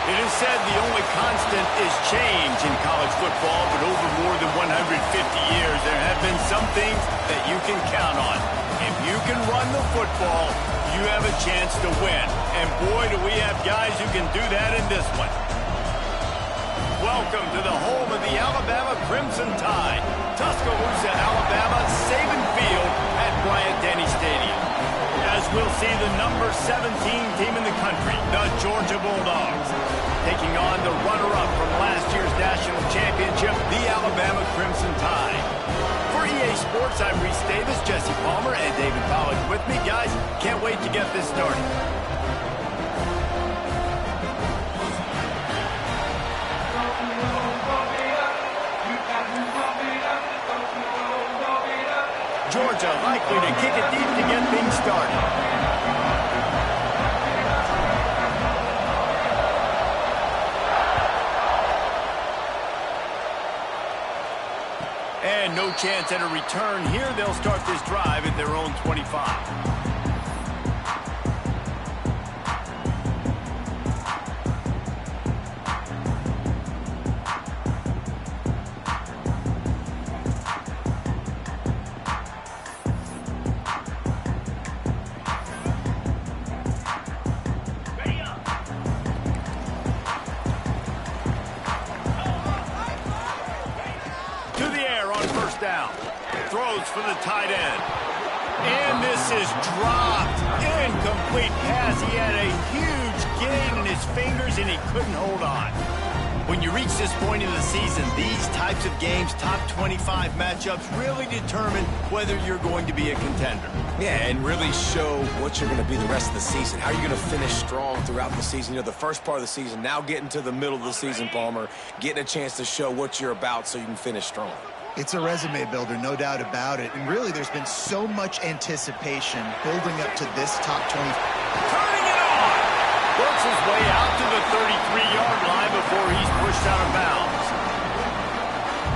It is said the only constant is change in college football, but over more than 150 years, there have been some things that you can count on. If you can run the football, you have a chance to win. And boy, do we have guys who can do that in this one. Welcome to the home of the Alabama Crimson Tide. Tuscaloosa, Alabama, Saban Field at Bryant-Denny Stadium. As we'll see the number 17 team in the country, the Georgia Bulldogs, taking on the runner-up from last year's national championship, the Alabama Crimson Tide. For EA Sports, I'm Reese Davis, Jesse Palmer, and David Pollack with me. Guys, can't wait to get this started. Georgia likely to kick it deep to get things started. And no chance at a return here. They'll start this drive at their own 25. Down. Throws for the tight end. And this is dropped. Incomplete pass. He had a huge gain in his fingers and he couldn't hold on. When you reach this point in the season, these types of games, top 25 matchups, really determine whether you're going to be a contender. Yeah, and really show what you're going to be the rest of the season. How you're going to finish strong throughout the season. You know, the first part of the season, now getting to the middle of the season, Palmer, getting a chance to show what you're about so you can finish strong. It's a resume builder, no doubt about it. And really, there's been so much anticipation building up to this top 20. Turning it on! Works his way out to the 33-yard line before he's pushed out of bounds.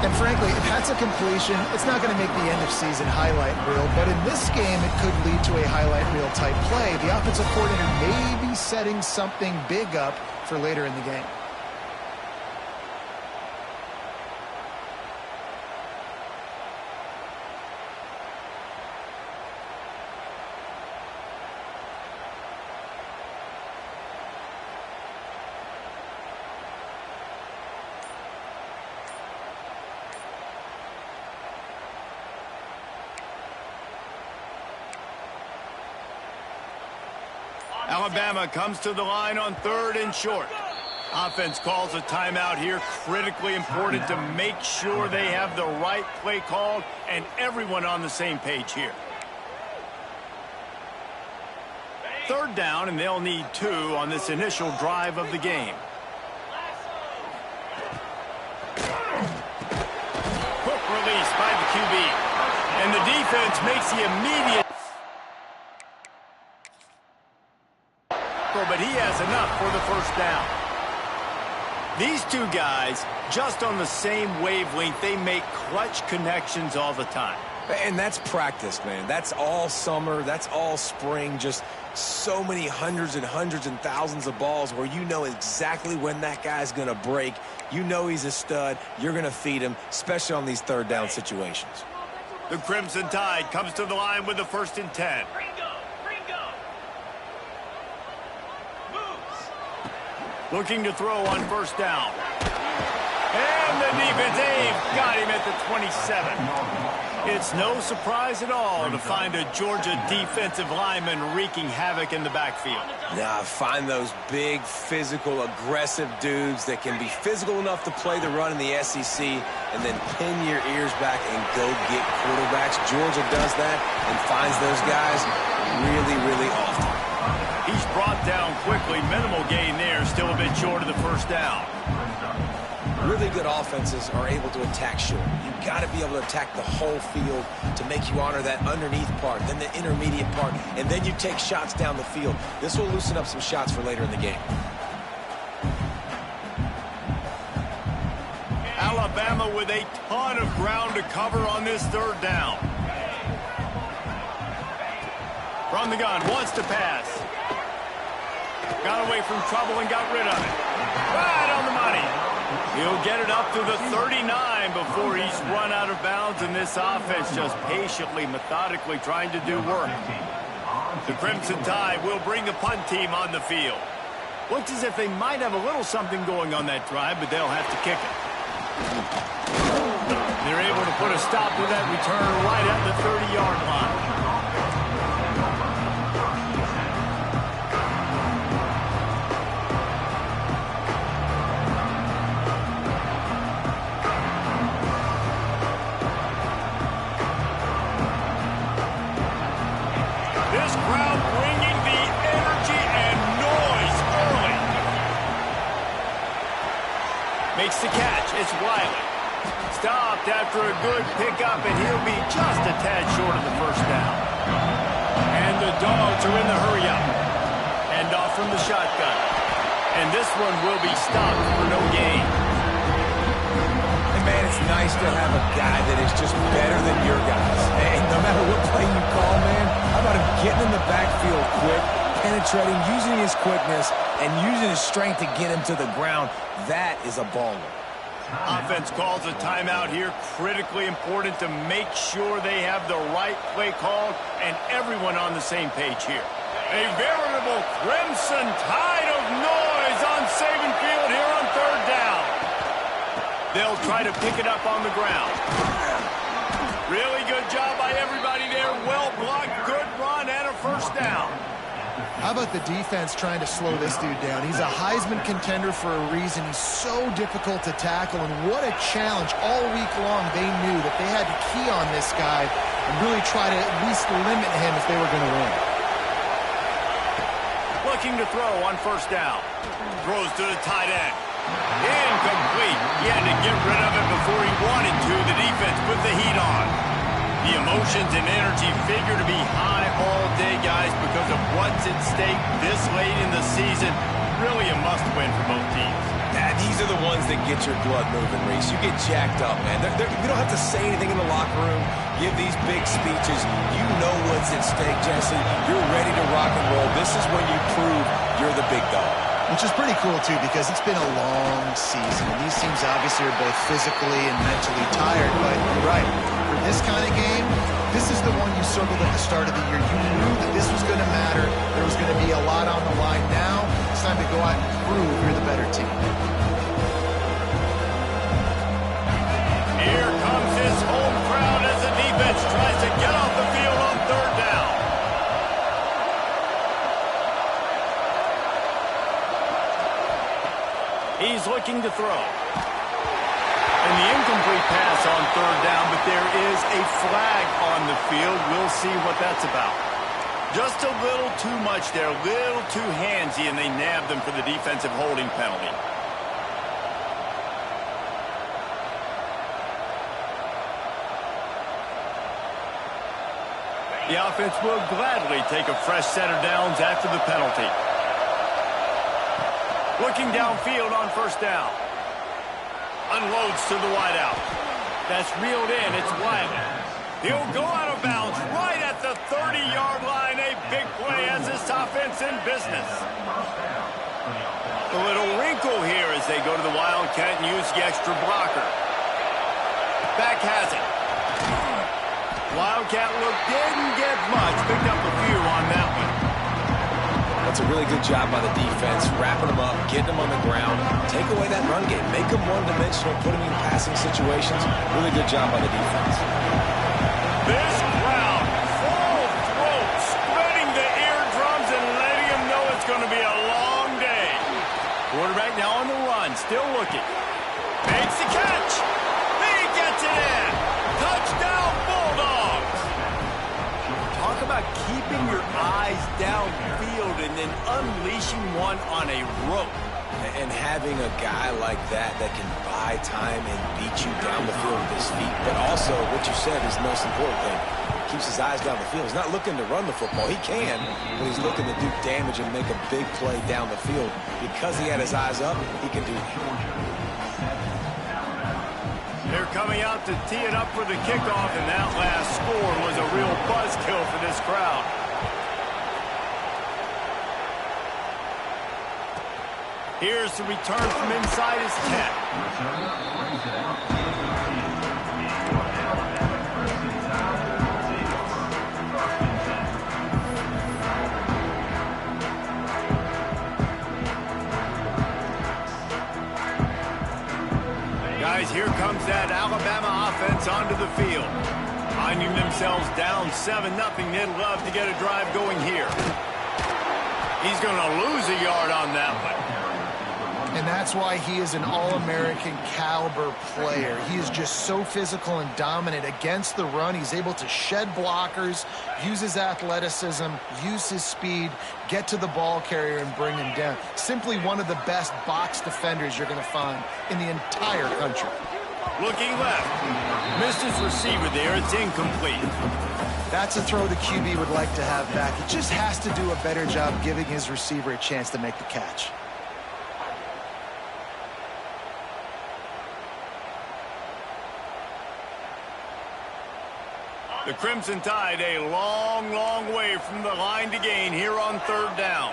And frankly, if that's a completion, it's not going to make the end-of-season highlight reel. But in this game, it could lead to a highlight reel type play. The offensive coordinator may be setting something big up for later in the game. Alabama comes to the line on 3rd and short. Offense calls a timeout here. Critically important to make sure they have the right play called and everyone on the same page here. 3rd down, and they'll need 2 on this initial drive of the game. Quick release by the QB. And the defense makes the immediate... but he has enough for the 1st down. These two guys, just on the same wavelength, they make clutch connections all the time. And that's practice, man. That's all summer. That's all spring. Just so many hundreds and thousands of balls where you know exactly when that guy's going to break. You know he's a stud. You're going to feed him, especially on these 3rd down situations. The Crimson Tide comes to the line with the 1st and 10. Looking to throw on 1st down. And the defense got him at the 27. It's no surprise at all to find a Georgia defensive lineman wreaking havoc in the backfield. Nah, find those big, physical, aggressive dudes that can be physical enough to play the run in the SEC and then pin your ears back and go get quarterbacks. Georgia does that and finds those guys really, really often. He's brought down quickly. Minimal gain there. Still a bit short of the 1st down. Really good offenses are able to attack short. You've got to be able to attack the whole field to make you honor that underneath part, then the intermediate part, and then you take shots down the field. This will loosen up some shots for later in the game. Alabama with a ton of ground to cover on this 3rd down. From the gun, wants to pass. Got away from trouble and got rid of it. Right on the money. He'll get it up to the 39 before he's run out of bounds, and this offense just patiently, methodically trying to do work. The Crimson Tide will bring the punt team on the field. Looks as if they might have a little something going on that drive, but they'll have to kick it. They're able to put a stop to that return right at the 30-yard line. This crowd bringing the energy and noise early. Makes the catch. It's Wiley. Stopped after a good pickup, and he'll be just a tad short of the first down. And the Dogs are in the hurry-up. Hand off from the shotgun. And this one will be stopped for no gain. And man, it's nice to have a guy that is just better than your guys. And no matter what play you call, man, how about him getting in the backfield quick, penetrating, using his quickness, and using his strength to get him to the ground. That is a baller. Offense calls a timeout here. Critically important to make sure they have the right play called and everyone on the same page here. A veritable Crimson Tide of noise on Saban Field here on third down. They'll try to pick it up on the ground. Really good job by everybody there. Well blocked, good run, and a first down. How about the defense trying to slow this dude down? He's a Heisman contender for a reason. He's so difficult to tackle, and what a challenge. All week long, they knew that they had to key on this guy and really try to at least limit him if they were going to win. Looking to throw on first down. Throws to the tight end. Incomplete. He had to get rid of it before he wanted to. The defense put the heat on. The emotions and energy figure to be high all day, guys, because of what's at stake this late in the season. Really a must-win for both teams. Yeah, these are the ones that get your blood moving, Reese. You get jacked up, man. You don't have to say anything in the locker room, give these big speeches. You know what's at stake, Jesse. You're ready to rock and roll. This is when you prove you're the big dog. Which is pretty cool, too, because it's been a long season. And these teams obviously are both physically and mentally tired, but you're right. For this kind of game, this is the one you circled at the start of the year. You knew that this was going to matter. There was going to be a lot on the line. Now it's time to go out and prove you're the better team. Here comes his home crowd as the defense tries to get off the field on third down. He's looking to throw. And the incomplete pass on third down, but there is a flag on the field. We'll see what that's about. Just a little too much there, a little too handsy, and they nabbed them for the defensive holding penalty. The offense will gladly take a fresh set of downs after the penalty. Looking downfield on first down. Unloads to the wideout. That's reeled in. It's Wiley. He'll go out of bounds right at the 30-yard line. A big play as this offense in business. A little wrinkle here as they go to the Wildcat and use the extra blocker. Back has it. Wildcat look didn't get much. Picked up a few on that one. That's a really good job by the defense, wrapping them up, getting them on the ground, take away that run game, make them one-dimensional, put them in passing situations. Really good job by the defense. This crowd, full throat, spreading the eardrums and letting them know it's going to be a long day. Quarterback now on the run, still looking. Makes the catch. He gets it in. Touchdown, Bulldogs. Talk about keeping your eyes downfield and then unleashing one on a rope. And having a guy like that can buy time and beat you down the field with his feet. But also, what you said is the most important thing. Keeps his eyes down the field. He's not looking to run the football. He can, but he's looking to do damage and make a big play down the field. Because he had his eyes up, he can do that. They're coming out to tee it up for the kickoff, and that last score was a real buzzkill for this crowd. Here's the return from inside his 10. Guys, here comes that Alabama offense onto the field. Finding themselves down 7-0, they'd love to get a drive going here. He's going to lose a yard on that one. And that's why he is an All-American caliber player. He is just so physical and dominant against the run. He's able to shed blockers, use his athleticism, use his speed, get to the ball carrier and bring him down. Simply one of the best box defenders you're going to find in the entire country. Looking left. Missed his receiver there. It's incomplete. That's a throw the QB would like to have back. He just has to do a better job giving his receiver a chance to make the catch. The Crimson Tide a long, long way from the line to gain here on 3rd down.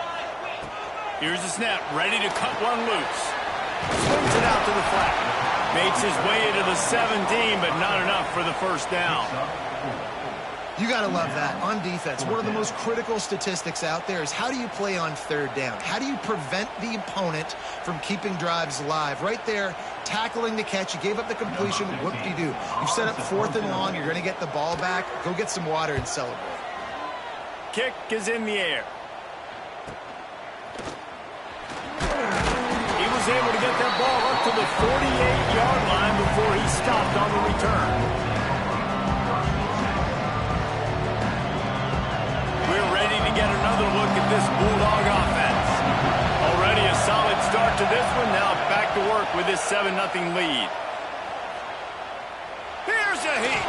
Here's the snap, ready to cut one loose. Swings it out to the flat. Makes his way into the 17, but not enough for the 1st down. You got to love that. On defense, one of the most critical statistics out there is how do you play on 3rd down? How do you prevent the opponent from keeping drives alive? Right there, tackling the catch. You gave up the completion. Whoop-de-doo. You set up 4th and long. You're going to get the ball back. Go get some water and celebrate. Kick is in the air. He was able to get that ball up to the 48-yard line before he stopped on the return. We're ready to get another look at this Bulldog offense. Already a solid start to this one. Now back to work with this 7-0 lead. Here's a heat.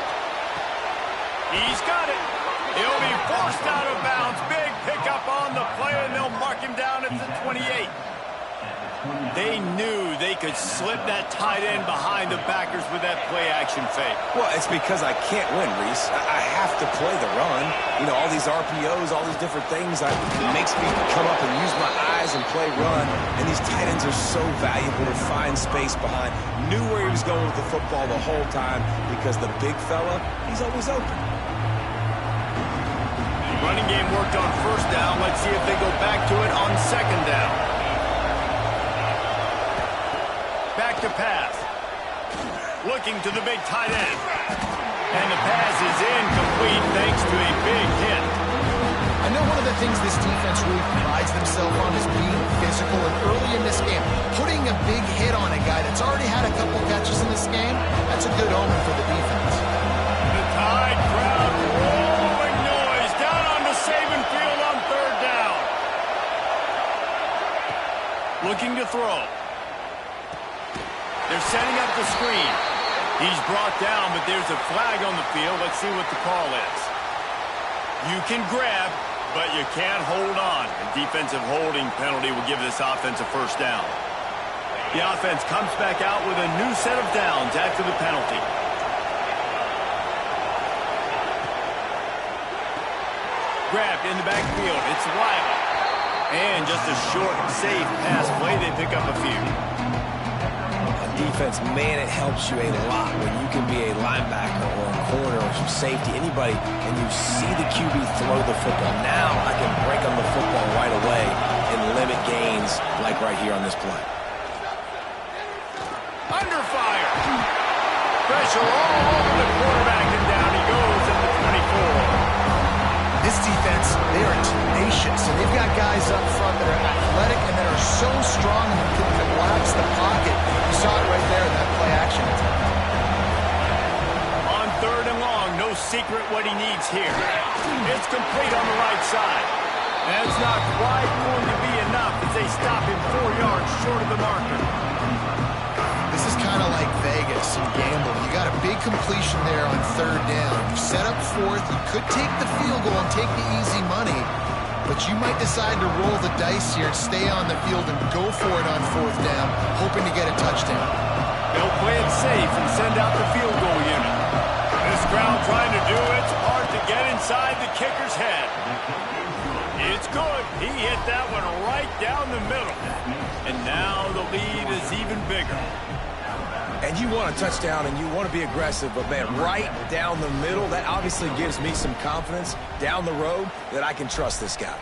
He's got it. He'll be forced out of bounds. Big pickup on the play, and they'll mark him down at the 28. They knew they could slip that tight end behind the backers with that play-action fake. Well, it's because I can't win, Reese. I have to play the run. You know, all these RPOs, all these different things, it makes me come up and use my eyes and play run. And these tight ends are so valuable to find space behind. Knew where he was going with the football the whole time because the big fella, he's always open. Running game worked on 1st down. Let's see if they go back to it on 2nd down. Back to pass. Looking to the big tight end. And the pass is incomplete thanks to a big hit. I know one of the things this defense really prides themselves on is being physical. And early in this game, putting a big hit on a guy that's already had a couple catches in this game, that's a good omen for the defense. The Tide crowd rolling noise down on the Saban field on 3rd down. Looking to throw. They're setting up the screen. He's brought down, but there's a flag on the field. Let's see what the call is. You can grab, but you can't hold on. A defensive holding penalty will give this offense a 1st down. The offense comes back out with a new set of downs after the penalty. Grabbed in the backfield. It's Wiley. And just a short, safe pass play. They pick up a few. Defense, man, it helps you a lot when you can be a linebacker or a corner or some safety, anybody, and you see the QB throw the football. Now I can break on the football right away and limit gains like right here on this play. Under fire. Pressure all over the quarterback, and down he goes at the 24. This defense, they are tenacious, and they've got guys up front that are athletic and that are so strong and can collapse the pocket. You saw it right there in that play action attempt. On 3rd and long, no secret what he needs here. It's complete on the right side. And it's not quite going to be enough as they stop him 4 yards short of the marker. This is kind of like Vegas and gambling. You got a big completion there on 3rd down. You set up 4th. You could take the field goal and take the easy money, but you might decide to roll the dice here, stay on the field, and go for it on 4th down, hoping to get a touchdown. They'll play it safe and send out the field goal unit. This crowd trying to do its part to get inside the kicker's head. It's good. He hit that one right down the middle. And now lead is even bigger. And you want a touchdown and you want to be aggressive, but man, right down the middle, that obviously gives me some confidence down the road that I can trust this guy.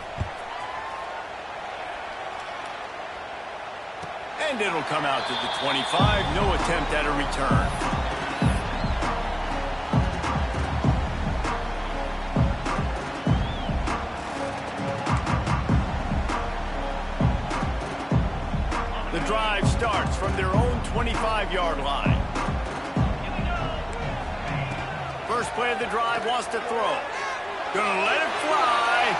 And it'll come out to the 25. No attempt at a return. The drive starts from their own 25-yard line. First play of the drive, wants to throw. Gonna let it fly.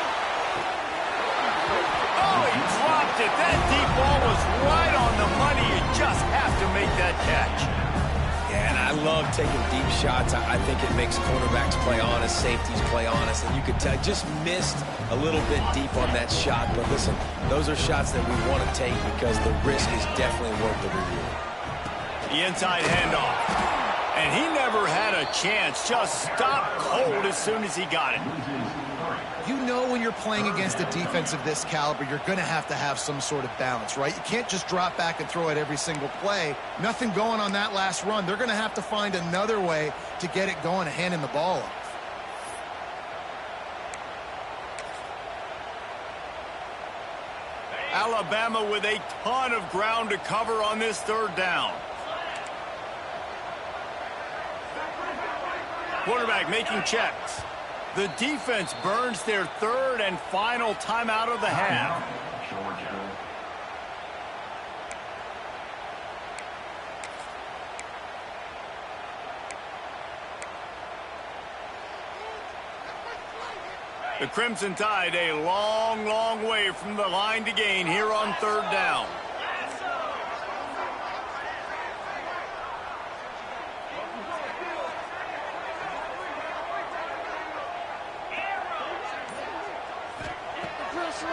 Oh, he dropped it. That deep ball was right on the money. You just have to make that catch. Yeah, and I love taking deep shots. I think it makes quarterbacks play honest, safeties play honest, and you could tell just missed a little bit deep on that shot. But listen, those are shots that we want to take because the risk is definitely worth the reward. The inside handoff. And he never had a chance. Just stopped cold as soon as he got it. You know when you're playing against a defense of this caliber, you're going to have some sort of balance, right? You can't just drop back and throw it every single play. Nothing going on that last run. They're going to have to find another way to get it going, handing the ball off. Alabama with a ton of ground to cover on this third down. Quarterback making checks. The defense burns their third and final timeout of the half. The Crimson Tide a long, long way from the line to gain here on third down.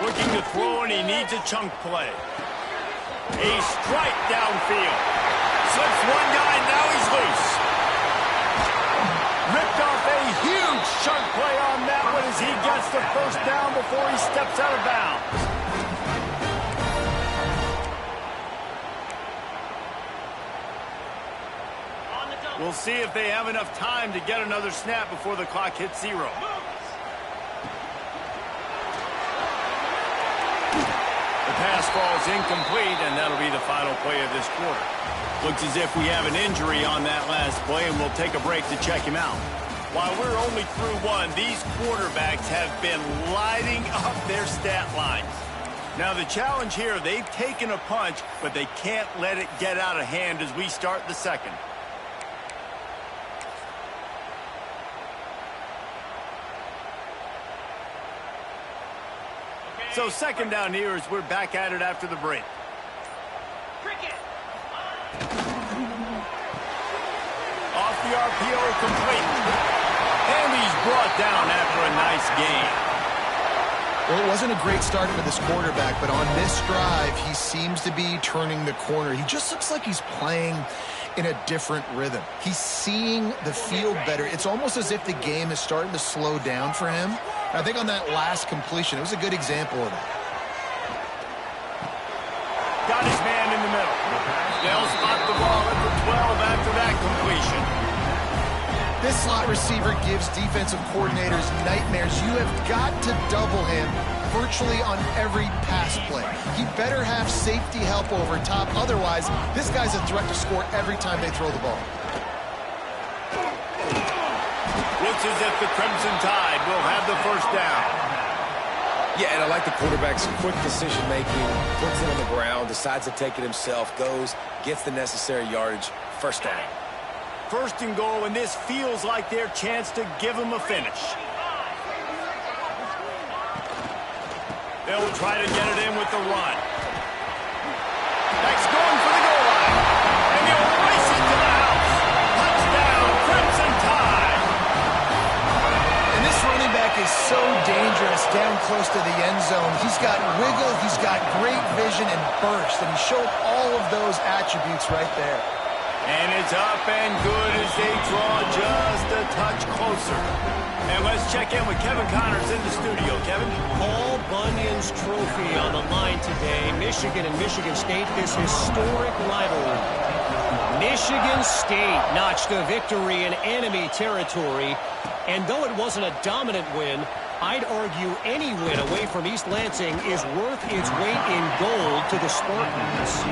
Looking to throw, and he needs a chunk play. A strike downfield. Slips one guy, now he's loose. Ripped off a huge chunk play on that one as he gets the first down before he steps out of bounds. We'll see if they have enough time to get another snap before the clock hits 0. The pass falls incomplete, and that'll be the final play of this quarter. Looks as if we have an injury on that last play, and we'll take a break to check him out. While we're only through one, these quarterbacks have been lighting up their stat lines. Now the challenge here, they've taken a punch, but they can't let it get out of hand as we start the second. So second down here as we're back at it after the break. Off the RPO, complete. And he's brought down after a nice gain. Well, it wasn't a great start for this quarterback, but on this drive, he seems to be turning the corner. He just looks like he's playing in a different rhythm. He's seeing the field better. It's almost as if the game is starting to slow down for him. I think on that last completion, it was a good example of that. Got his man in the middle. They'll spot the ball at the 12 after that completion. This slot receiver gives defensive coordinators nightmares. You have got to double him virtually on every pass play. He better have safety help over top. Otherwise, this guy's a threat to score every time they throw the ball. Looks as if the Crimson Tide will have the first down. Yeah, and I like the quarterback's quick decision-making, puts it on the ground, decides to take it himself, goes, gets the necessary yardage, first down. First and goal, and this feels like their chance to give them a finish. They'll try to get it in with the run. Next going for the goal line. And they'll race it to the house. Touchdown, Crimson Tide. And this running back is so dangerous down close to the end zone. He's got wiggle, he's got great vision and burst, and he showed all of those attributes right there. And it's up and good as they draw just a touch closer. And let's check in with Kevin Connors in the studio. Kevin? Paul Bunyan's trophy on the line today. Michigan and Michigan State, this historic rivalry. Michigan State notched a victory in enemy territory. And though it wasn't a dominant win, I'd argue any win away from East Lansing is worth its weight in gold to the Spartans.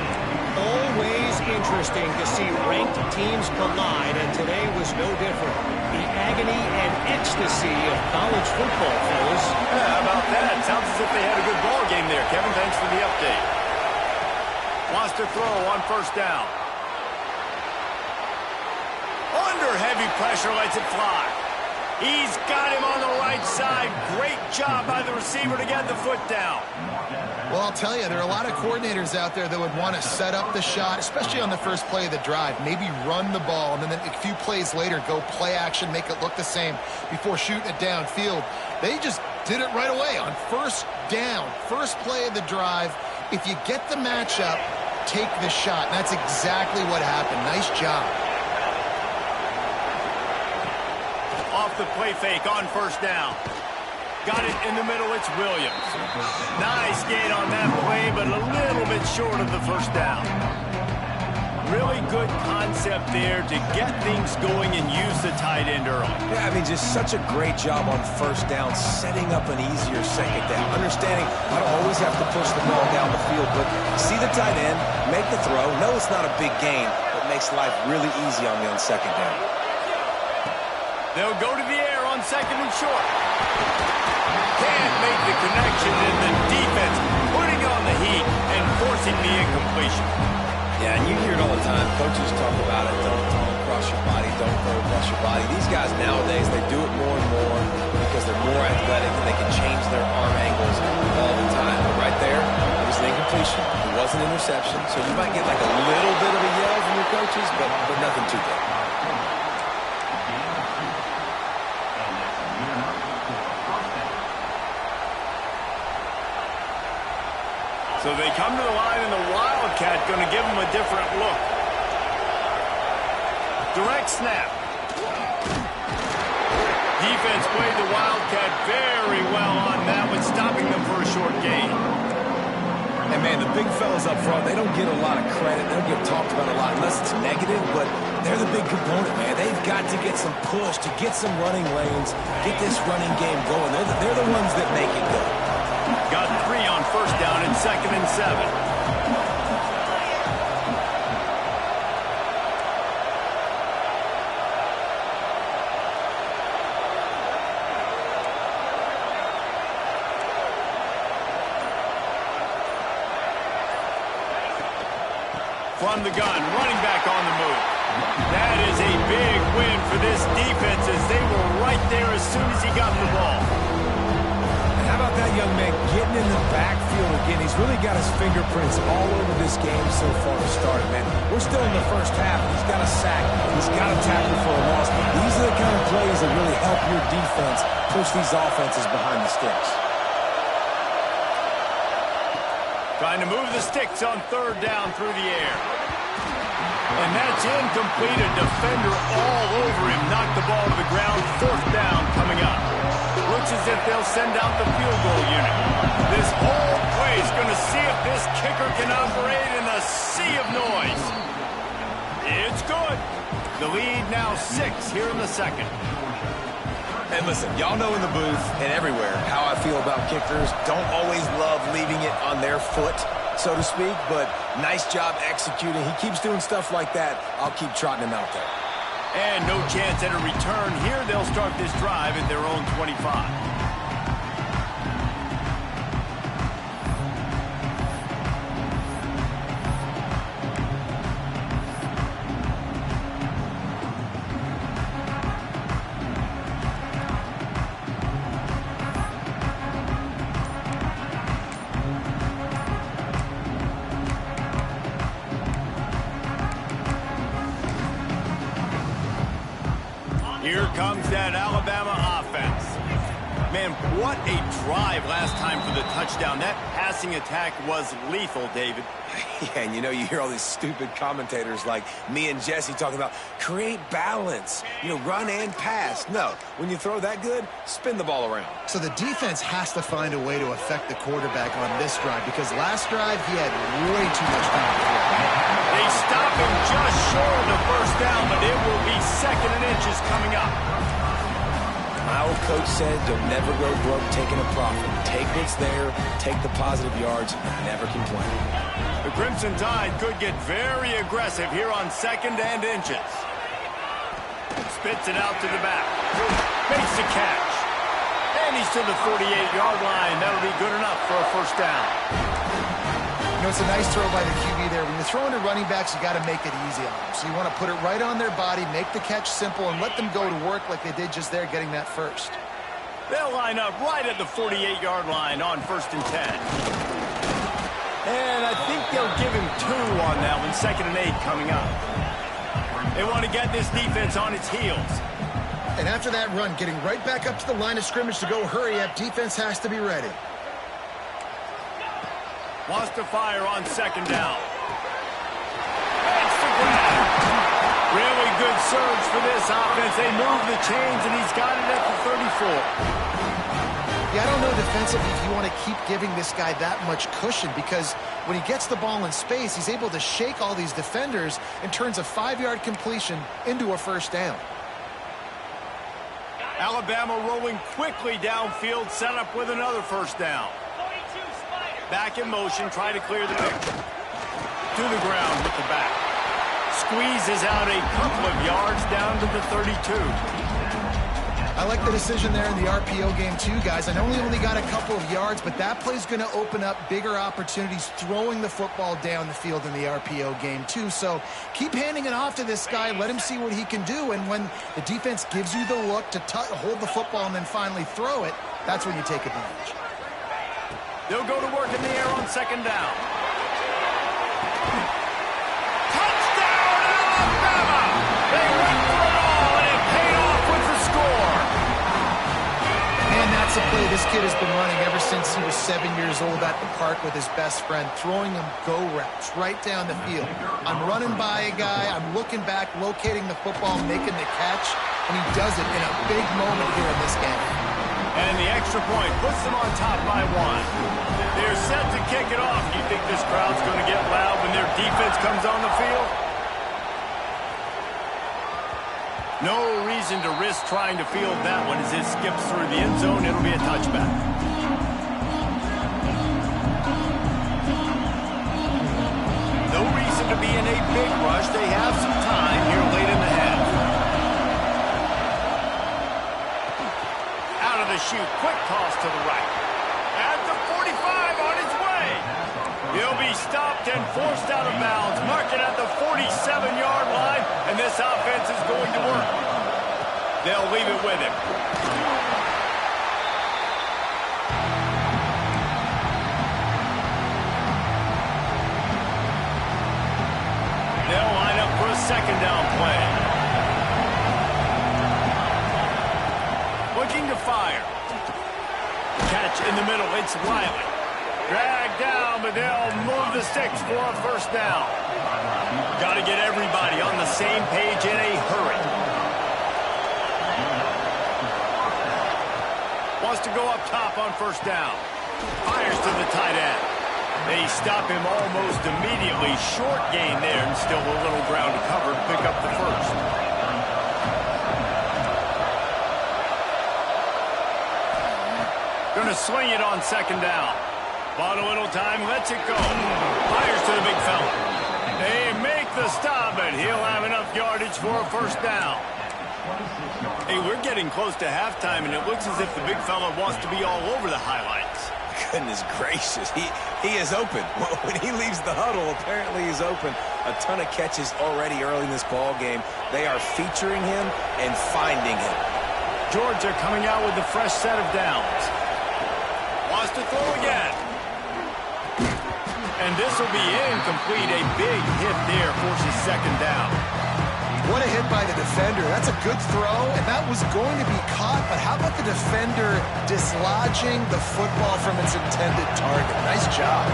Always interesting to see ranked teams collide, and today was no different. The agony and ecstasy of college football, fellas. Yeah, how about that? Sounds as if they had a good ball game there. Kevin, thanks for the update. Wants to throw on first down. Under heavy pressure, lets it fly. He's got him on the right side. Great job by the receiver to get the foot down. Well, I'll tell you, there are a lot of coordinators out there that would want to set up the shot, especially on the first play of the drive. Maybe run the ball, and then a few plays later, go play action, make it look the same before shooting it downfield. They just did it right away on first down, first play of the drive. If you get the matchup, take the shot. And that's exactly what happened. Nice job. Off the play fake on first down. Got it in the middle, it's Williams. Nice gain on that play, but a little bit short of the first down. Really good concept there to get things going and use the tight end early. Yeah, I mean, just such a great job on first down, setting up an easier second down. Understanding I don't always have to push the ball down the field, but see the tight end, make the throw. No, it's not a big gain, but makes life really easy on me on second down. They'll go to the air on second and short. Can't make the connection, and the defense putting on the heat and forcing the incompletion. Yeah, and you hear it all the time. Coaches talk about it. Don't throw across your body. Don't throw across your body. These guys nowadays, they do it more and more because they're more athletic and they can change their arm angles all the time. But right there, it was an incompletion. It was an interception. So you might get like a little bit of a yell from your coaches, but nothing too big. So they come to the line, and the Wildcat going to give them a different look. Direct snap. Defense played the Wildcat very well on that one, stopping them for a short gain. And, man, the big fellas up front, they don't get a lot of credit. They don't get talked about a lot unless it's negative, but they're the big component, man. They've got to get some push, to get some running lanes, get this running game going. They're the ones that make it go. Got 3 on first down and 2nd and 7. From the gun, running back on the move. That is a big win for this defense as they were right there as soon as he got the ball. And how about that young man getting in the backfield again? He's really got his fingerprints all over this game so far to start, man. We're still in the first half. He's got a sack. He's got a tackle for a loss. These are the kind of plays that really help your defense push these offenses behind the sticks. Trying to move the sticks on 3rd down through the air. And that's incomplete. A defender all over him. Knocked the ball to the ground. 4th down coming up. Looks as if they'll send out the field goal unit. This whole play is going to see if this kicker can operate in a sea of noise. It's good. The lead now 6 here in the 2nd. And listen, y'all know in the booth and everywhere how I feel about kickers. Don't always love leaving it on their foot, so to speak, but nice job executing. He keeps doing stuff like that. I'll keep trotting him out there. And no chance at a return here. They'll start this drive at their own 25. Here comes that Alabama offense. Man, what a drive last time for the touchdown. That passing attack was lethal, David. Yeah, and you hear all these stupid commentators like me and Jesse talking about create balance, run and pass. No, when you throw that good, spin the ball around. So the defense has to find a way to affect the quarterback on this drive because last drive he had way too much time to throw. They stop him just short of the first down, but it will be 2nd and inches coming up. My old coach said, don't never go broke taking a profit. Take what's there, take the positive yards, and never complain. The Crimson Tide could get very aggressive here on 2nd and inches. Spits it out to the back. Makes the catch. And he's to the 48-yard line. That'll be good enough for a first down. It's a nice throw by the QB there. When you're throwing to running backs, you got to make it easy on them. So you want to put it right on their body, make the catch simple, and let them go to work like they did just there, getting that first. They'll line up right at the 48-yard line on 1st and 10. And I think they'll give him 2 on that one, 2nd and 8 coming up. They want to get this defense on its heels. And after that run, getting right back up to the line of scrimmage to go hurry up, defense has to be ready. Wants to fire on 2nd down. That's the grab. Really good surge for this offense. They move the chains, and he's got it at the 34. Yeah, I don't know defensively if you want to keep giving this guy that much cushion because when he gets the ball in space, he's able to shake all these defenders and turns a 5-yard completion into a first down. Alabama rolling quickly downfield, set up with another first down. Back in motion, try to clear the picture. To the ground with the back. Squeezes out a couple of yards down to the 32. I like the decision there in the RPO game too, guys. I know he only got a couple of yards, but that play's going to open up bigger opportunities throwing the football down the field in the RPO game too. So keep handing it off to this guy. Let him see what he can do. And when the defense gives you the look to hold the football and then finally throw it, that's when you take advantage. They'll go to work in the air on 2nd down. Touchdown, Alabama! They went for it all, and it paid off with the score. Man, that's a play this kid has been running ever since he was 7 years old at the park with his best friend, throwing him go routes right down the field. I'm running by a guy, I'm looking back, locating the football, making the catch, and he does it in a big moment here in this game. And the extra point puts them on top by 1. They're set to kick it off. Do you think this crowd's going to get loud when their defense comes on the field? No reason to risk trying to field that one as it skips through the end zone. It'll be a touchback. No reason to be in a big rush. They have some time here late in the half. Out of the chute, quick toss to the right. At the 45 on his way. He'll be stopped and forced out of bounds. Mark it at the 47-yard line, and this offense is going to work. They'll leave it with him. They'll line up for a 2nd down play. Looking to fire. Catch in the middle. It's Riley. Dragged down, but they'll move the sticks for a first down. Got to get everybody on the same page in a hurry. Wants to go up top on first down. Fires to the tight end. They stop him almost immediately. Short gain there, and still a little ground to cover to pick up the first. Going to swing it on 2nd down. Bought a little time, lets it go. Fires to the big fella. They make the stop, and he'll have enough yardage for a first down. Hey, we're getting close to halftime, and it looks as if the big fella wants to be all over the highlights. Goodness gracious, he is open. When he leaves the huddle, apparently he's open. A ton of catches already early in this ball game. They are featuring him and finding him. Georgia coming out with a fresh set of downs. Wants to throw again. And this will be incomplete. A big hit there forces 2nd down. What a hit by the defender. That's a good throw, and that was going to be caught, but how about the defender dislodging the football from its intended target? Nice job.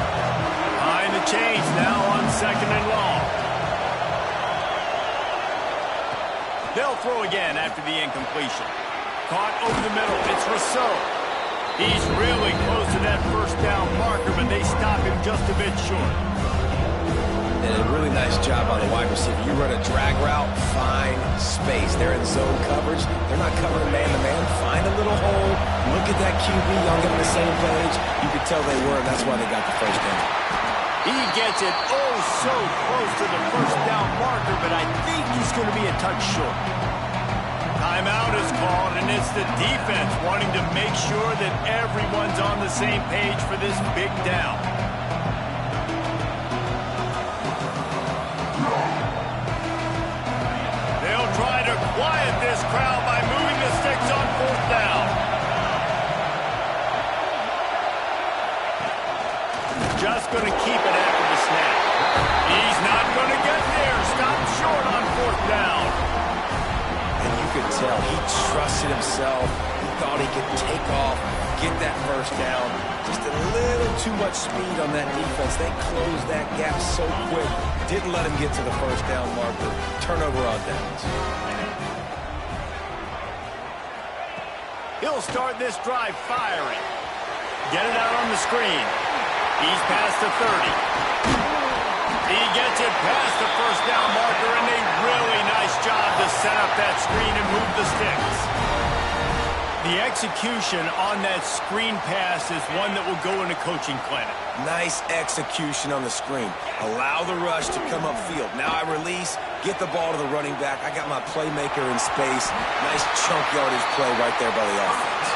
Behind the chains now on 2nd and long. They'll throw again after the incompletion. Caught over the middle. It's Rousseau. He's really close to that first down marker, but they stop him just a bit short. And a really nice job on the wide receiver. You run a drag route, find space. They're in zone coverage. They're not covering man-to-man. Find a little hole. Look at that QB. Y'all get on the same page. You could tell they were, and that's why they got the first down. He gets it oh so close to the first down marker, but I think he's going to be a touch short. Timeout is called, and it's the defense wanting to make sure that everyone's on the same page for this big down. They'll try to quiet this crowd by moving the sticks on 4th down. Just going to keep it after the snap. He's not going to get there. Stopped short on 4th down. And you could tell he trusted himself. He thought he could take off, get that first down. Just a little too much speed on that defense. They closed that gap so quick. Didn't let him get to the first down marker. Turnover on downs. He'll start this drive firing. Get it out on the screen. He's past the 30. He gets it past the first down marker, and a really nice job to set up that screen and move the sticks. The execution on that screen pass is one that will go in a coaching clinic. Nice execution on the screen. Allow the rush to come upfield. Now I release, get the ball to the running back. I got my playmaker in space. Nice chunk yardage play right there by the offense.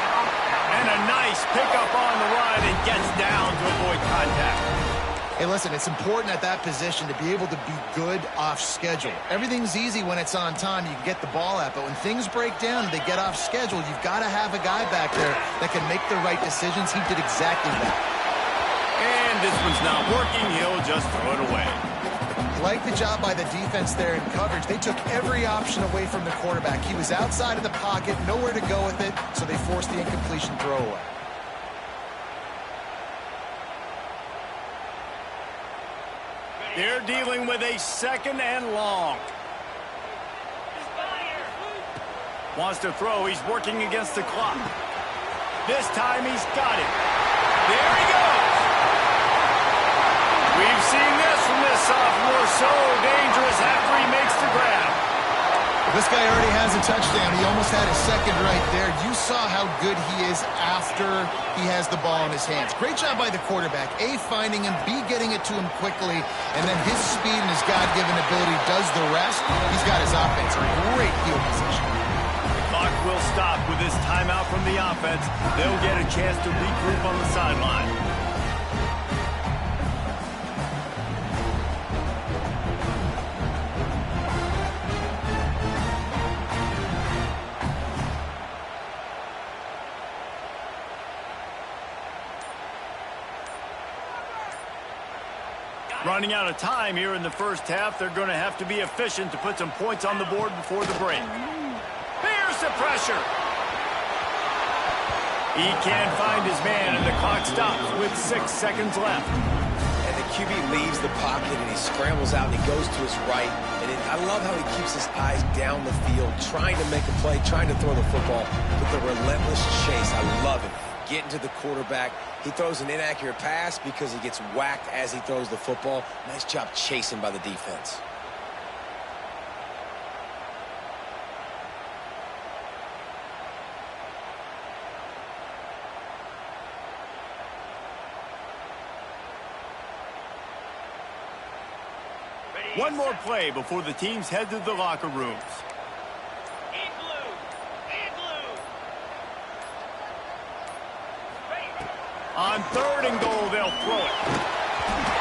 And a nice pickup on the run and gets down to avoid contact. Hey, listen, it's important at that position to be able to be good off schedule. Everything's easy when it's on time. You can get the ball out, but when things break down and they get off schedule, you've got to have a guy back there that can make the right decisions. He did exactly that. And this one's not working. He'll just throw it away. Like the job by the defense there in coverage. They took every option away from the quarterback. He was outside of the pocket, nowhere to go with it, so they forced the incompletion throwaway. They're dealing with a 2nd and long. Wants to throw. He's working against the clock. This time he's got it. There he goes. We've seen this from this sophomore. So dangerous after he makes the grab. This guy already has a touchdown. He almost had a second right there. You saw how good he is after he has the ball in his hands. Great job by the quarterback. A, finding him. B, getting it to him quickly. And then his speed and his God-given ability does the rest. He's got his offense in great field position. The clock will stop with this timeout from the offense. They'll get a chance to regroup on the sideline. Running out of time here in the first half. They're going to have to be efficient to put some points on the board before the break. Here's the pressure. He can't find his man, and the clock stops with 6 seconds left. And the QB leaves the pocket, and he scrambles out, and he goes to his right. And I love how he keeps his eyes down the field, trying to make a play, trying to throw the football with the relentless chase. I love it. Getting to the quarterback. He throws an inaccurate pass because he gets whacked as he throws the football. Nice job chasing by the defense. One more play before the teams head to the locker rooms. On 3rd and goal, they'll throw it.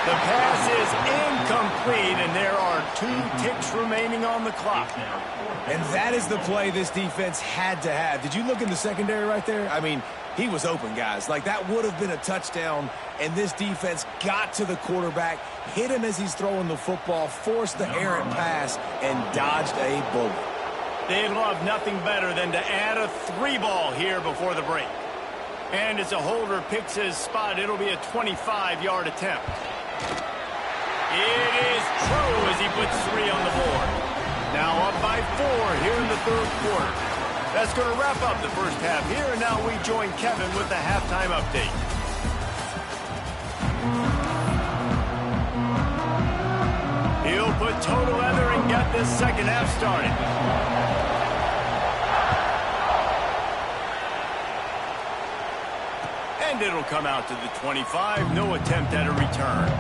The pass is incomplete, and there are 2 ticks remaining on the clock. And that is the play this defense had to have. Did you look in the secondary right there? I mean, he was open, guys. Like, that would have been a touchdown, and this defense got to the quarterback, hit him as he's throwing the football, forced the errant pass, and dodged a bullet. They'd love nothing better than to add a 3-ball here before the break. And as a holder picks his spot, it'll be a 25-yard attempt. It is true as he puts 3 on the board. Now up by 4 here in the 3rd quarter. That's going to wrap up the first half here, and now we join Kevin with the halftime update. He'll put total leather and get this second half started. And it'll come out to the 25. No attempt at a return.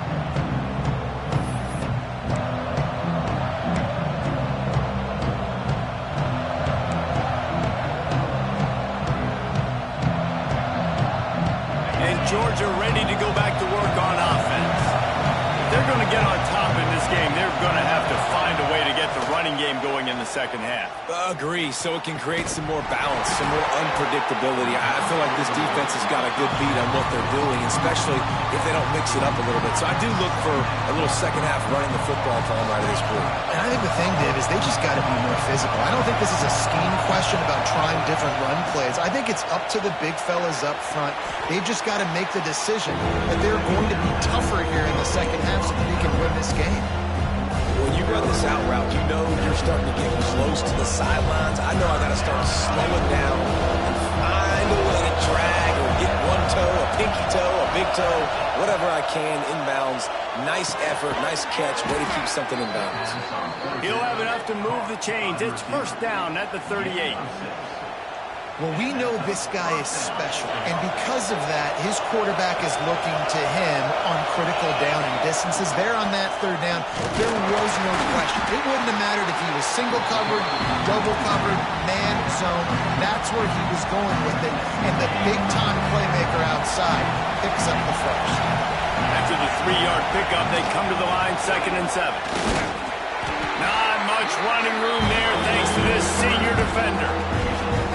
Georgia ready to go back to work on offense. If they're going to get on top in this game, they're going to have to find a way to get the running game going in the second half. Agree, so it can create some more balance, some more unpredictability. I feel like this defense has got a good beat on what they're doing, especially if they don't mix it up a little bit. So I do look for a little second half running the football from right of this group. And I think the thing, Dave, is they just got to be more physical. I don't think this is a scheme question about trying different run plays. I think it's up to the big fellas up front. They've just got to make the decision that they're going to be tougher here in the second half so that they can win this game. When you run this out route, you know you're starting to get close to the sidelines. I know I got to start slowing down and find a way to drag or get one toe, a pinky toe, a big toe, whatever I can inbounds. Nice effort, nice catch, way to keep something in bounds. He'll have enough to move the chains. It's first down at the 38. Well, we know this guy is special, and because of that, his quarterback is looking to him on critical down and distances. There on that 3rd down, there was no question. It wouldn't have mattered if he was single covered, double covered, man zone. That's where he was going with it, and the big-time playmaker outside picks up the first. After the 3-yard pickup, they come to the line 2nd and 7. Not much running room there thanks to this senior defender.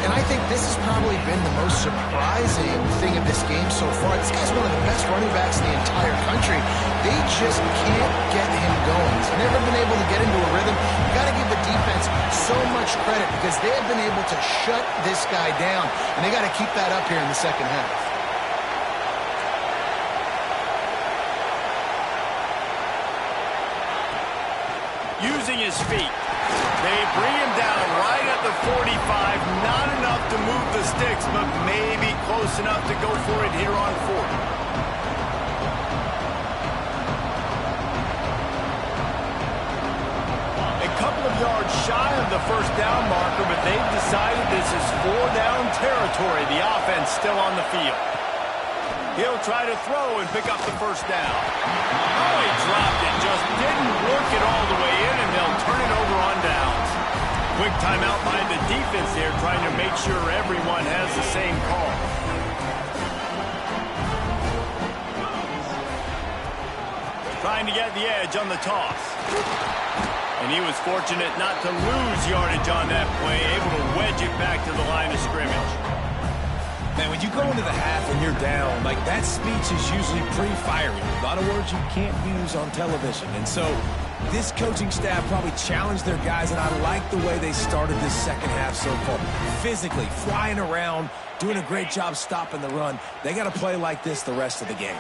And I think this has probably been the most surprising thing of this game so far. This guy's one of the best running backs in the entire country. They just can't get him going. He's never been able to get into a rhythm. You got to give the defense so much credit because they have been able to shut this guy down. And they got to keep that up here in the second half. Using his feet. They bring him down right at the 45. Not enough to move the sticks, but maybe close enough to go for it here on 4th. A couple of yards shy of the first down marker, but they've decided this is 4-down territory. The offense still on the field. He'll try to throw and pick up the first down. Oh, he dropped it. Just didn't work it all the way in, and they'll turn it over on downs. Quick timeout by the defense here, trying to make sure everyone has the same call. Trying to get the edge on the toss. And he was fortunate not to lose yardage on that play, able to wedge it back to the line of scrimmage. Man, when you go into the half and you're down, like, that speech is usually pretty fiery. A lot of words you can't use on television. And so this coaching staff probably challenged their guys, and I like the way they started this second half so far. Physically, flying around, doing a great job stopping the run. They got to play like this the rest of the game.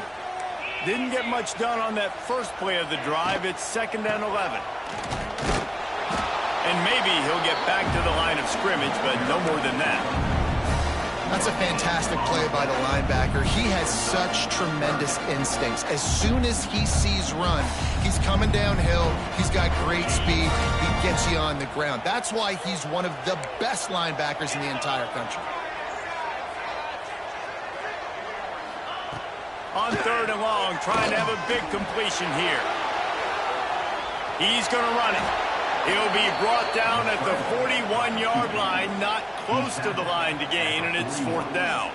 Didn't get much done on that first play of the drive. It's 2nd and 11. And maybe he'll get back to the line of scrimmage, but no more than that. That's a fantastic play by the linebacker. He has such tremendous instincts. As soon as he sees run, he's coming downhill. He's got great speed. He gets you on the ground. That's why he's one of the best linebackers in the entire country. On 3rd and long, trying to have a big completion here. He's going to run it. He'll be brought down at the 41-yard line, not close to the line to gain, and it's 4th down.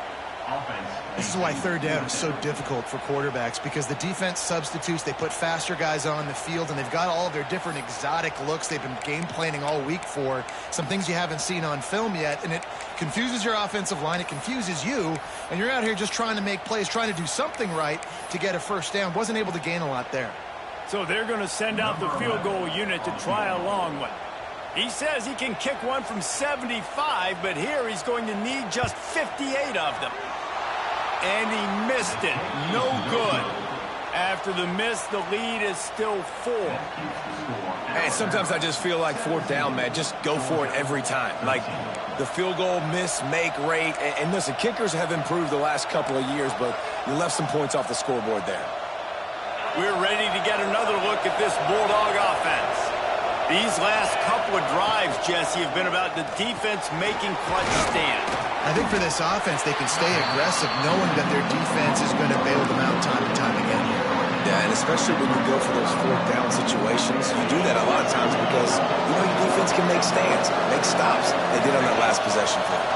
This is why third down is so difficult for quarterbacks, because the defense substitutes, they put faster guys on the field, and they've got all of their different exotic looks they've been game planning all week for, some things you haven't seen on film yet, and it confuses your offensive line, it confuses you, and you're out here just trying to make plays, trying to do something right to get a first down. Wasn't able to gain a lot there. So they're going to send out the field goal unit to try a long one. He says he can kick one from 75, but here he's going to need just 58 of them. And he missed it. No good. After the miss, the lead is still 4. Hey, sometimes I just feel like fourth down, man. Just go for it every time. Like the field goal miss-make rate. And listen, kickers have improved the last couple of years, but you left some points off the scoreboard there. We're ready to get another look at this Bulldog offense. These last couple of drives, Jesse, have been about the defense making clutch stand. I think for this offense, they can stay aggressive knowing that their defense is going to bail them out time and time again. Yeah, and especially when you go for those fourth down situations, you do that a lot of times because, you know, your defense can make stands, make stops. They did on that last possession play.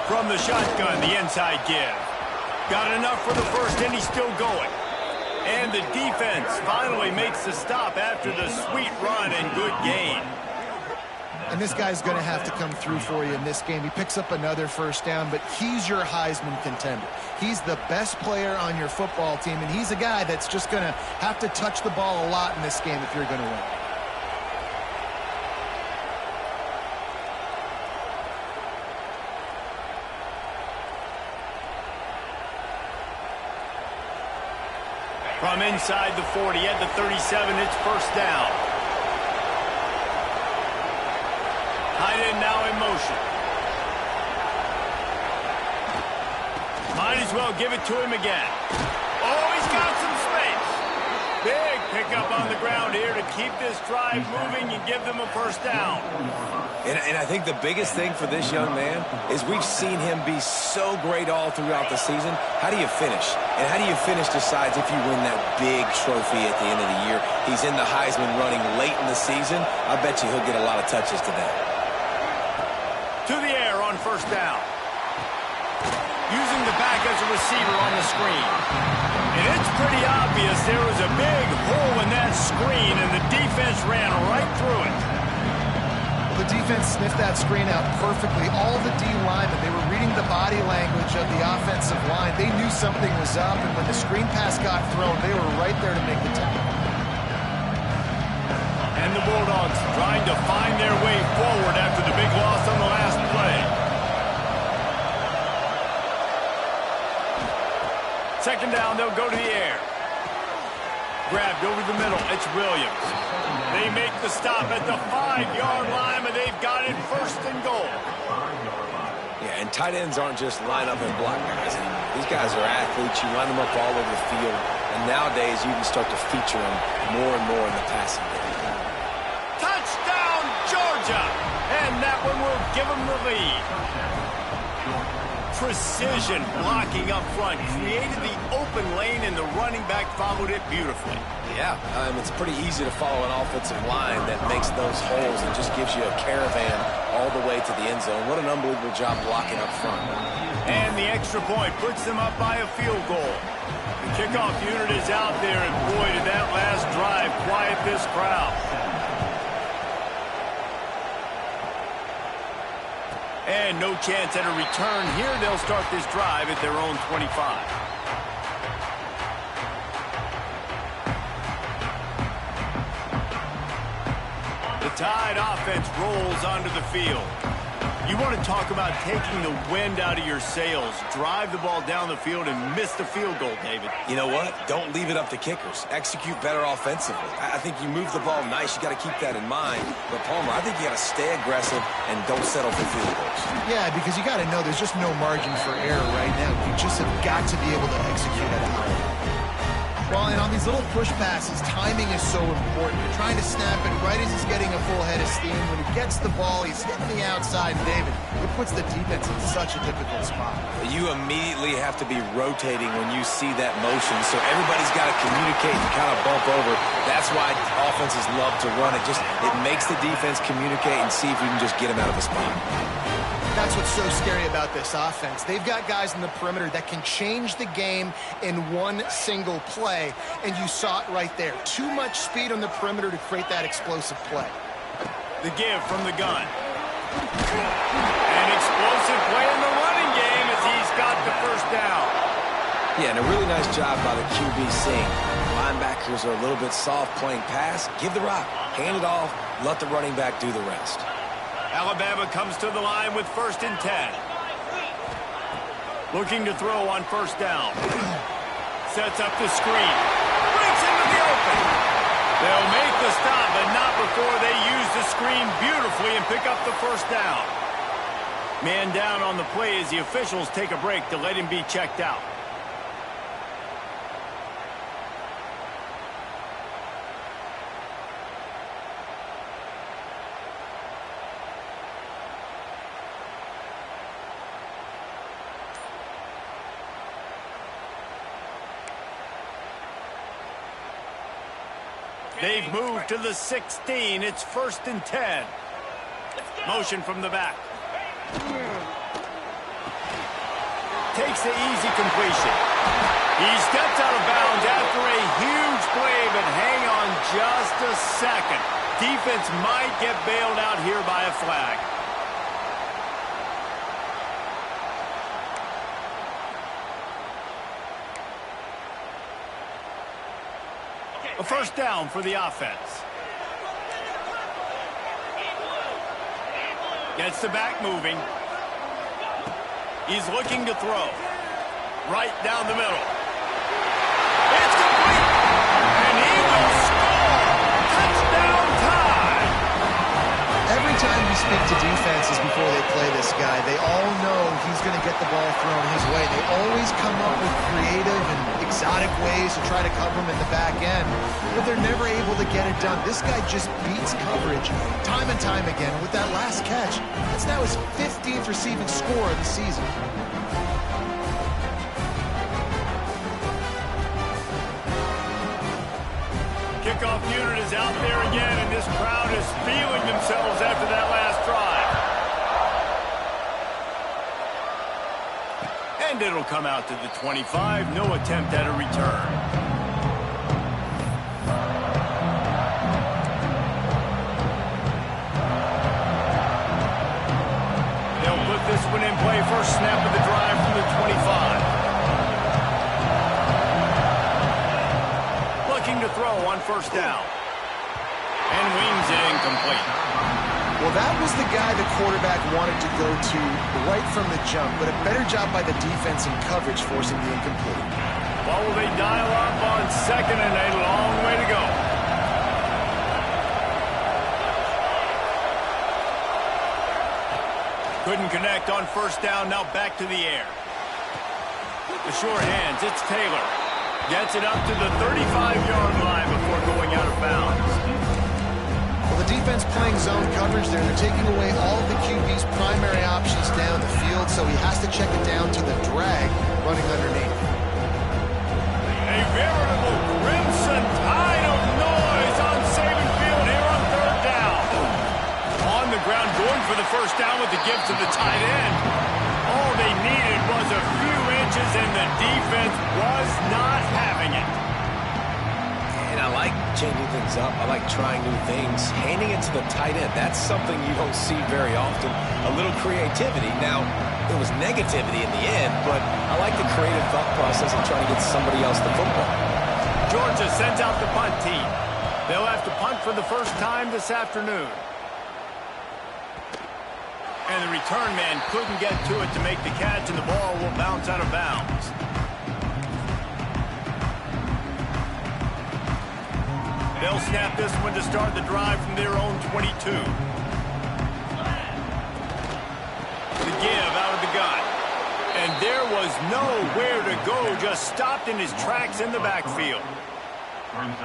From the shotgun, the inside give. Got enough for the first, and he's still going. And the defense finally makes the stop after the sweet run and good gain. And this guy's going to have to come through for you in this game. He picks up another first down, but he's your Heisman contender. He's the best player on your football team, and he's a guy that's just going to have to touch the ball a lot in this game if you're going to win. From inside the 40 at the 37, it's first down. Tight end now in motion. Might as well give it to him again. Oh, he's got some space. Big pickup on the ground here to keep this drive moving and give them a first down. And I think the biggest thing for this young man is we've seen him be so great all throughout the season. How do you finish? And how do you finish decides if you win that big trophy at the end of the year. He's in the Heisman running late in the season. I bet you he'll get a lot of touches today. To the air on first down. Using the back as a receiver on the screen. And it's pretty obvious there was a big hole in that screen, and the defense ran right through it. The defense sniffed that screen out perfectly. All the D linemen, they were reading the body language of the offensive line. They knew something was up, and when the screen pass got thrown, they were right there to make the tackle. And the Bulldogs trying to find their way forward after the big loss on the last play. Second down, they'll go to the air. Grabbed over the middle, it's Williams. They make the stop at the 5-yard line, but they've got it first and goal. Yeah, and tight ends aren't just line up and block guys anymore. These guys are athletes. You line them up all over the field. And nowadays, you can start to feature them more and more in the passing game. Touchdown, Georgia! And that one will give them the lead. Precision blocking up front created the open lane, and the running back followed it beautifully. Yeah, it's pretty easy to follow an offensive line that makes those holes and just gives you a caravan all the way to the end zone. What an unbelievable job blocking up front. And the extra point puts them up by a field goal. The kickoff unit is out there, and boy, did that last drive quiet this crowd. And no chance at a return here. They'll start this drive at their own 25. The Tide offense rolls onto the field. You want to talk about taking the wind out of your sails. Drive the ball down the field and miss the field goal, David. You know what? Don't leave it up to kickers. Execute better offensively. I think you move the ball nice. You got to keep that in mind. But, Palmer, I think you got to stay aggressive and don't settle for field goals. Yeah, because you got to know there's just no margin for error right now. You just have got to be able to execute at a high level. Well, and on these little push passes, timing is so important. You're trying to snap it right as he's getting a full head of steam. When he gets the ball, he's hitting the outside. And David, it puts the defense in such a difficult spot. You immediately have to be rotating when you see that motion, so everybody's got to communicate and kind of bump over. That's why offenses love to run it. It makes the defense communicate and see if you can just get him out of a spot. That's what's so scary about this offense. They've got guys in the perimeter that can change the game in one single play, and you saw it right there. Too much speed on the perimeter to create that explosive play. The give from the gun. An explosive play in the running game as he's got the first down. Yeah, and a really nice job by the QB seeing. Linebackers are a little bit soft playing pass. Give the rock, hand it off, let the running back do the rest. Alabama comes to the line with 1st and 10. Looking to throw on 1st down. Sets up the screen. Breaks into the open. They'll make the stop, but not before they use the screen beautifully and pick up the 1st down. Man down on the play as the officials take a break to let him be checked out. They've moved to the 16. It's 1st and 10. Motion from the back. Takes the easy completion. He steps out of bounds after a huge play, but hang on just a second. Defense might get bailed out here by a flag. A 1st down for the offense. Gets the back moving. He's looking to throw. Right down the middle. It's complete. And he will score. Touchdown tie. Every time you speak to defenses before they play this guy, they all know he's going to get the ball thrown his way. They always come up with creative and exotic ways to try to cover him in the back end, but they're never able to get it done. This guy just beats coverage time and time again. With that last catch, that's now his 15th receiving score of the season. Kickoff unit is out there again, and this crowd is feeling themselves after that last drive. And it'll come out to the 25. No attempt at a return. They'll put this one in play. First snap of the drive from the 25. Looking to throw on 1st down. And wings it incomplete. Well, that was the guy the quarterback wanted to go to right from the jump, but a better job by the defense in coverage forcing the incomplete. Well, will they dial up on 2nd and a long way to go? Couldn't connect on 1st down, now back to the air. The short hands, it's Taylor. Gets it up to the 35-yard line before going out of bounds. Well, the defense playing zone coverage there. They're taking away all of the QB's primary options down the field, so he has to check it down to the drag running underneath. A veritable crimson tide of noise on Saban Field here on 3rd down. On the ground, going for the 1st down with the give to the tight end. All they needed was a few inches, and the defense was not having it. And I like changing things up. I like trying new things. Handing it to the tight end, that's something you don't see very often. A little creativity. Now, there was negativity in the end, but I like the creative thought process of trying to get somebody else the football. Georgia sends out the punt team. They'll have to punt for the 1st time this afternoon. And the return man couldn't get to it to make the catch, and the ball will bounce out of bounds. They'll snap this one to start the drive from their own 22. The give out of the gun. And there was nowhere to go, just stopped in his tracks in the backfield.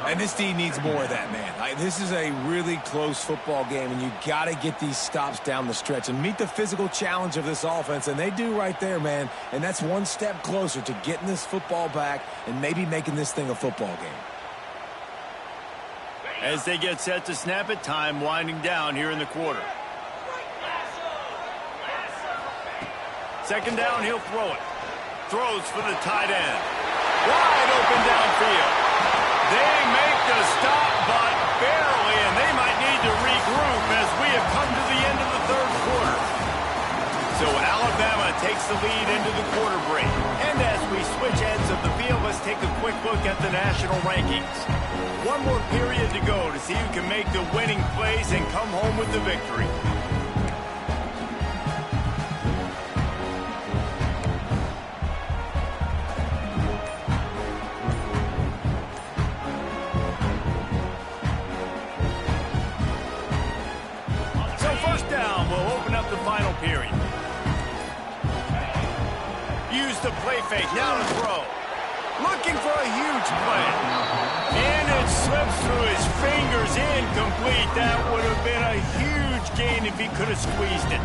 And this D needs more of that, man. This is a really close football game, and you got to get these stops down the stretch and meet the physical challenge of this offense, and they do right there, man. And that's one step closer to getting this football back and maybe making this thing a football game. As they get set to snap it, time winding down here in the quarter. Second down, he'll throw it. Throws for the tight end. Wide open downfield. They make the stop, but barely, and they might need to regroup as we have come to the end of the third quarter. So Alabama takes the lead into the quarter break. And as we switch ends of the field, let's take a quick look at the national rankings. One more period to go to see who can make the winning plays and come home with the victory. So first down, we'll open up the final period. Use the play fake, now to throw. Looking for a huge play. And it slips through his fingers, incomplete. That would have been a huge gain if he could have squeezed it.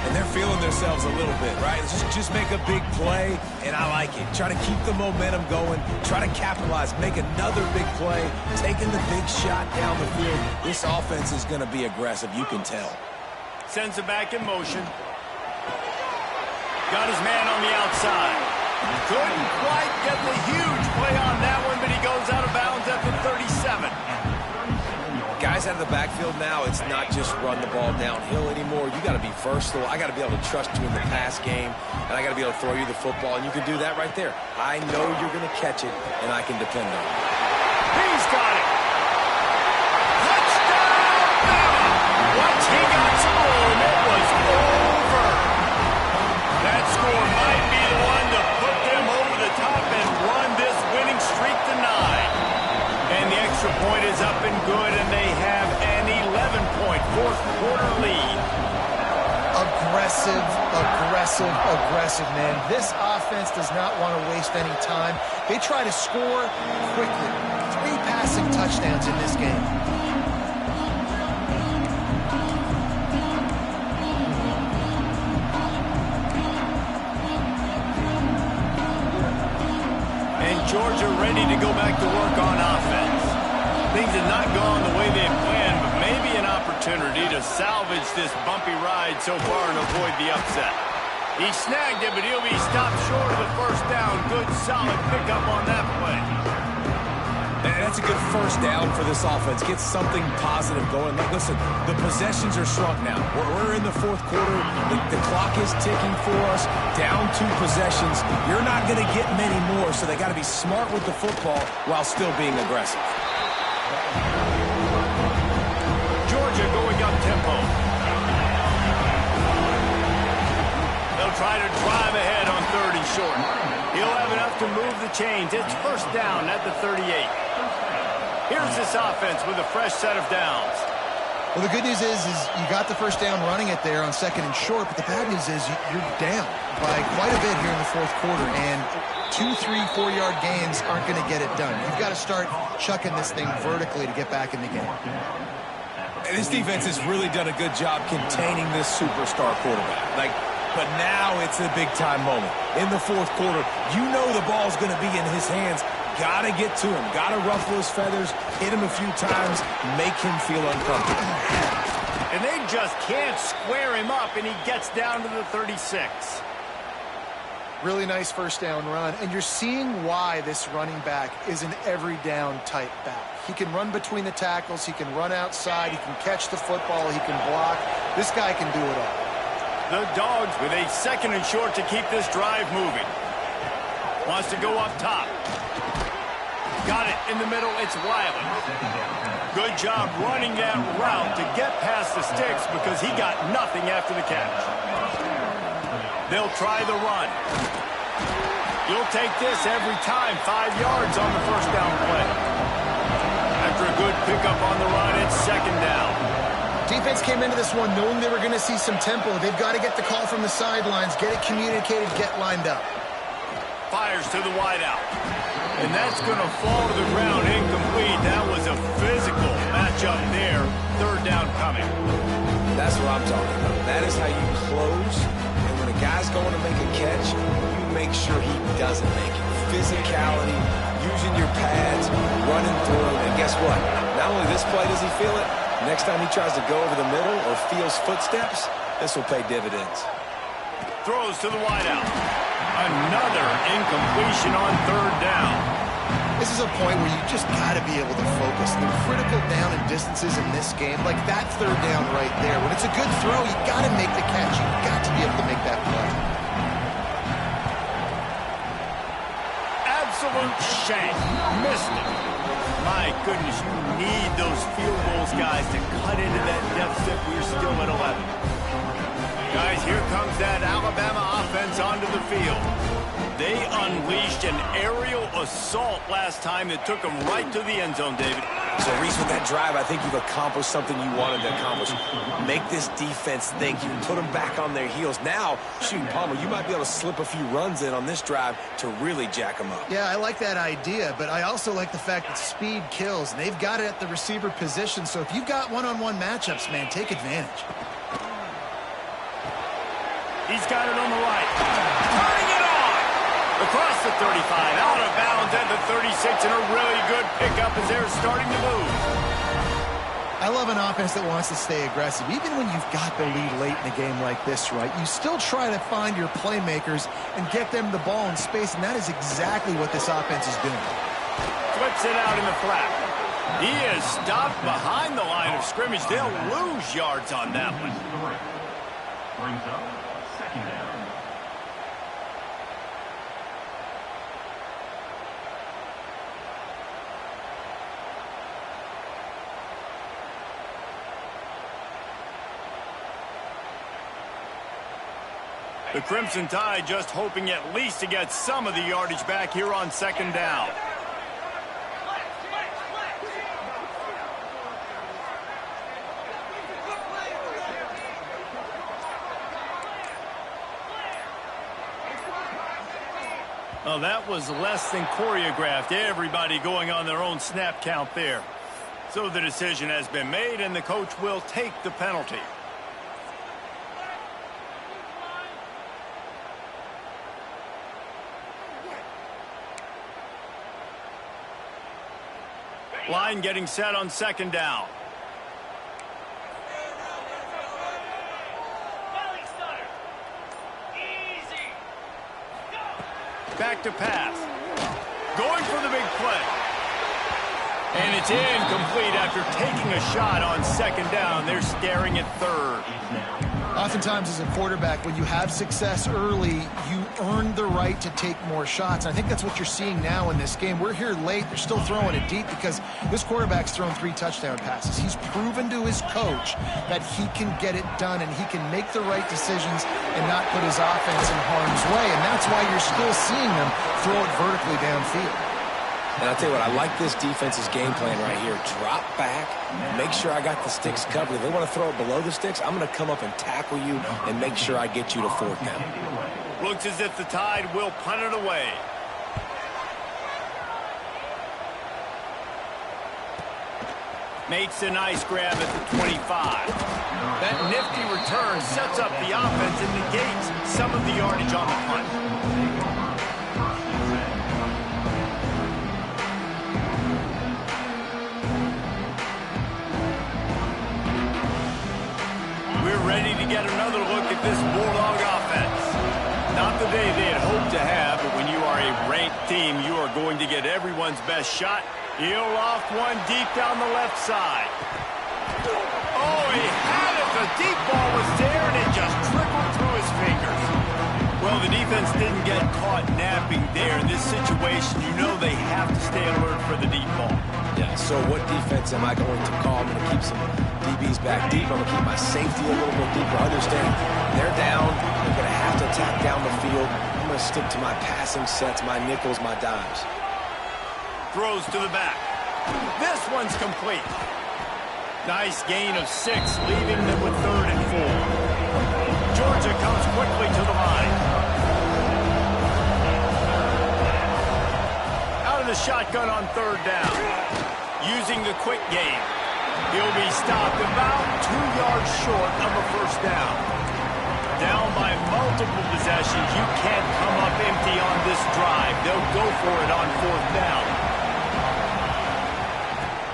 And they're feeling themselves a little bit, right? Just make a big play, and I like it. Try to keep the momentum going. Try to capitalize. Make another big play. Taking the big shot down the field. This offense is going to be aggressive. You can tell. Sends it back in motion. Got his man on the outside. Couldn't quite get the huge play on that one, but he goes out of bounds at the 37. Guys out of the backfield now, it's not just run the ball downhill anymore. You got to be versatile. I got to be able to trust you in the pass game, and I got to be able to throw you the football, and you can do that right there. I know you're going to catch it, and I can depend on it. He's got it. Touchdown, Bama! Once he got some room, it was over. That score might be the one to put them over the top and run this winning streak to 9. And the extra point is up and good, and they have an 11-point fourth quarter lead. Aggressive, aggressive, aggressive, man. This offense does not want to waste any time. They try to score quickly. 3 passing touchdowns in this game. Georgia ready to go back to work on offense. Things have not gone the way they had planned, but maybe an opportunity to salvage this bumpy ride so far and avoid the upset. He snagged it, but he'll be stopped short of the first down. Good, solid pickup on that play. That's a good first down for this offense. Get something positive going. Like, listen, the possessions are shrunk now. We're in the fourth quarter. The clock is ticking for us. Down 2 possessions. You're not going to get many more, so they got to be smart with the football while still being aggressive. Georgia going up tempo. They'll try to drive ahead on 3rd and short. He'll have enough to move the chains. It's first down at the 38. Here's this offense with a fresh set of downs. Well, the good news is you got the first down running it there on 2nd and short, but the bad news is you're down by quite a bit here in the fourth quarter, and 2, 3, 4-yard gains aren't going to get it done. You've got to start chucking this thing vertically to get back in the game. And this defense has really done a good job containing this superstar quarterback. But now it's a big-time moment. In the fourth quarter, you know the ball's going to be in his hands. Got to get to him. Got to ruffle his feathers, hit him a few times, make him feel uncomfortable. And they just can't square him up, and he gets down to the 36. Really nice first down run, and you're seeing why this running back is an every-down type back. He can run between the tackles, he can run outside, he can catch the football, he can block. This guy can do it all. The Dogs with a 2nd and short to keep this drive moving. Wants to go up top. Got it in the middle. It's Wiley. Good job running that route to get past the sticks because he got nothing after the catch. They'll try the run. You'll take this every time. 5 yards on the first down play. After a good pickup on the run, it's 2nd down. Defense came into this one knowing they were going to see some tempo. They've got to get the call from the sidelines, get it communicated, get lined up. Fires to the wideout. And that's going to fall to the ground incomplete. That was a physical matchup there. 3rd down coming. That's what I'm talking about. That is how you close. And when a guy's going to make a catch, you make sure he doesn't make it. Physicality, using your pads, running through. And guess what? Not only this play does he feel it, next time he tries to go over the middle or feels footsteps, this will pay dividends. Throws to the wideout. Another incompletion on third down. This is a point where you just got to be able to focus. The critical down and distances in this game, like that third down right there. When it's a good throw, you got to make the catch. You've got to be able to make that play. Absolute shank. Missed it. My goodness, you need those field goals, guys, to cut into that deficit. We're still at 11. Guys, here comes that Alabama offense onto the field. They unleashed an aerial assault last time that took them right to the end zone, David. So, Reese, with that drive, I think you've accomplished something you wanted to accomplish. Make this defense think. You can put them back on their heels. Now, shoot, Palmer, you might be able to slip a few runs in on this drive to really jack them up. Yeah, I like that idea, but I also like the fact that speed kills, and they've got it at the receiver position. So if you've got one-on-one matchups, man, take advantage. He's got it on the right. Turning it on! Across the 35, out of bounds at the 36, and a really good pickup as they're starting to move. I love an offense that wants to stay aggressive. Even when you've got the lead late in a game like this, right, you still try to find your playmakers and get them the ball in space, and that is exactly what this offense is doing. Flips it out in the flat. He is stopped behind the line of scrimmage. They'll lose yards on that one. Brings up second down. The Crimson Tide just hoping at least to get some of the yardage back here on second down. Oh, that was less than choreographed. Everybody going on their own snap count there. So the decision has been made, and the coach will take the penalty. Line getting set on second down. Back to pass. Going for the big play. And it's incomplete after taking a shot on second down. They're staring at third. Oftentimes as a quarterback, when you have success early, you earn the right to take more shots. And I think that's what you're seeing now in this game. We're here late. They're still throwing it deep because this quarterback's thrown 3 touchdown passes. He's proven to his coach that he can get it done and he can make the right decisions and not put his offense in harm's way. And that's why you're still seeing them throw it vertically downfield. And I'll tell you what, I like this defense's game plan right here. Drop back, make sure I got the sticks covered. If they want to throw it below the sticks, I'm going to come up and tackle you and make sure I get you to fourth down. Looks as if the Tide will punt it away. Makes a nice grab at the 25. That nifty return sets up the offense and negates some of the yardage on the punt. We're ready to get another look at this Bulldog offense. Not the day they had hoped to have, but when you are a ranked team, you are going to get everyone's best shot. He'll loft one deep down the left side. Oh, he had it. The deep ball was there, and it just trickled through his fingers. Well, the defense didn't get caught napping there. In this situation, you know they have to stay alert for the deep ball. Yeah, so what defense am I going to call? I'm going to keep some DBs back deep. I'm going to keep my safety a little bit deeper. Understand, they're down. They're going to have to attack down the field. I'm going to stick to my passing sets, my nickels, my dimes. Throws to the back. This one's complete. Nice gain of 6, leaving them with 3rd and 4. Georgia comes quickly to the line. Out of the shotgun on 3rd down. Using the quick game. He'll be stopped about 2 yards short of a first down. Down by multiple possessions. You can't come up empty on this drive. They'll go for it on 4th down.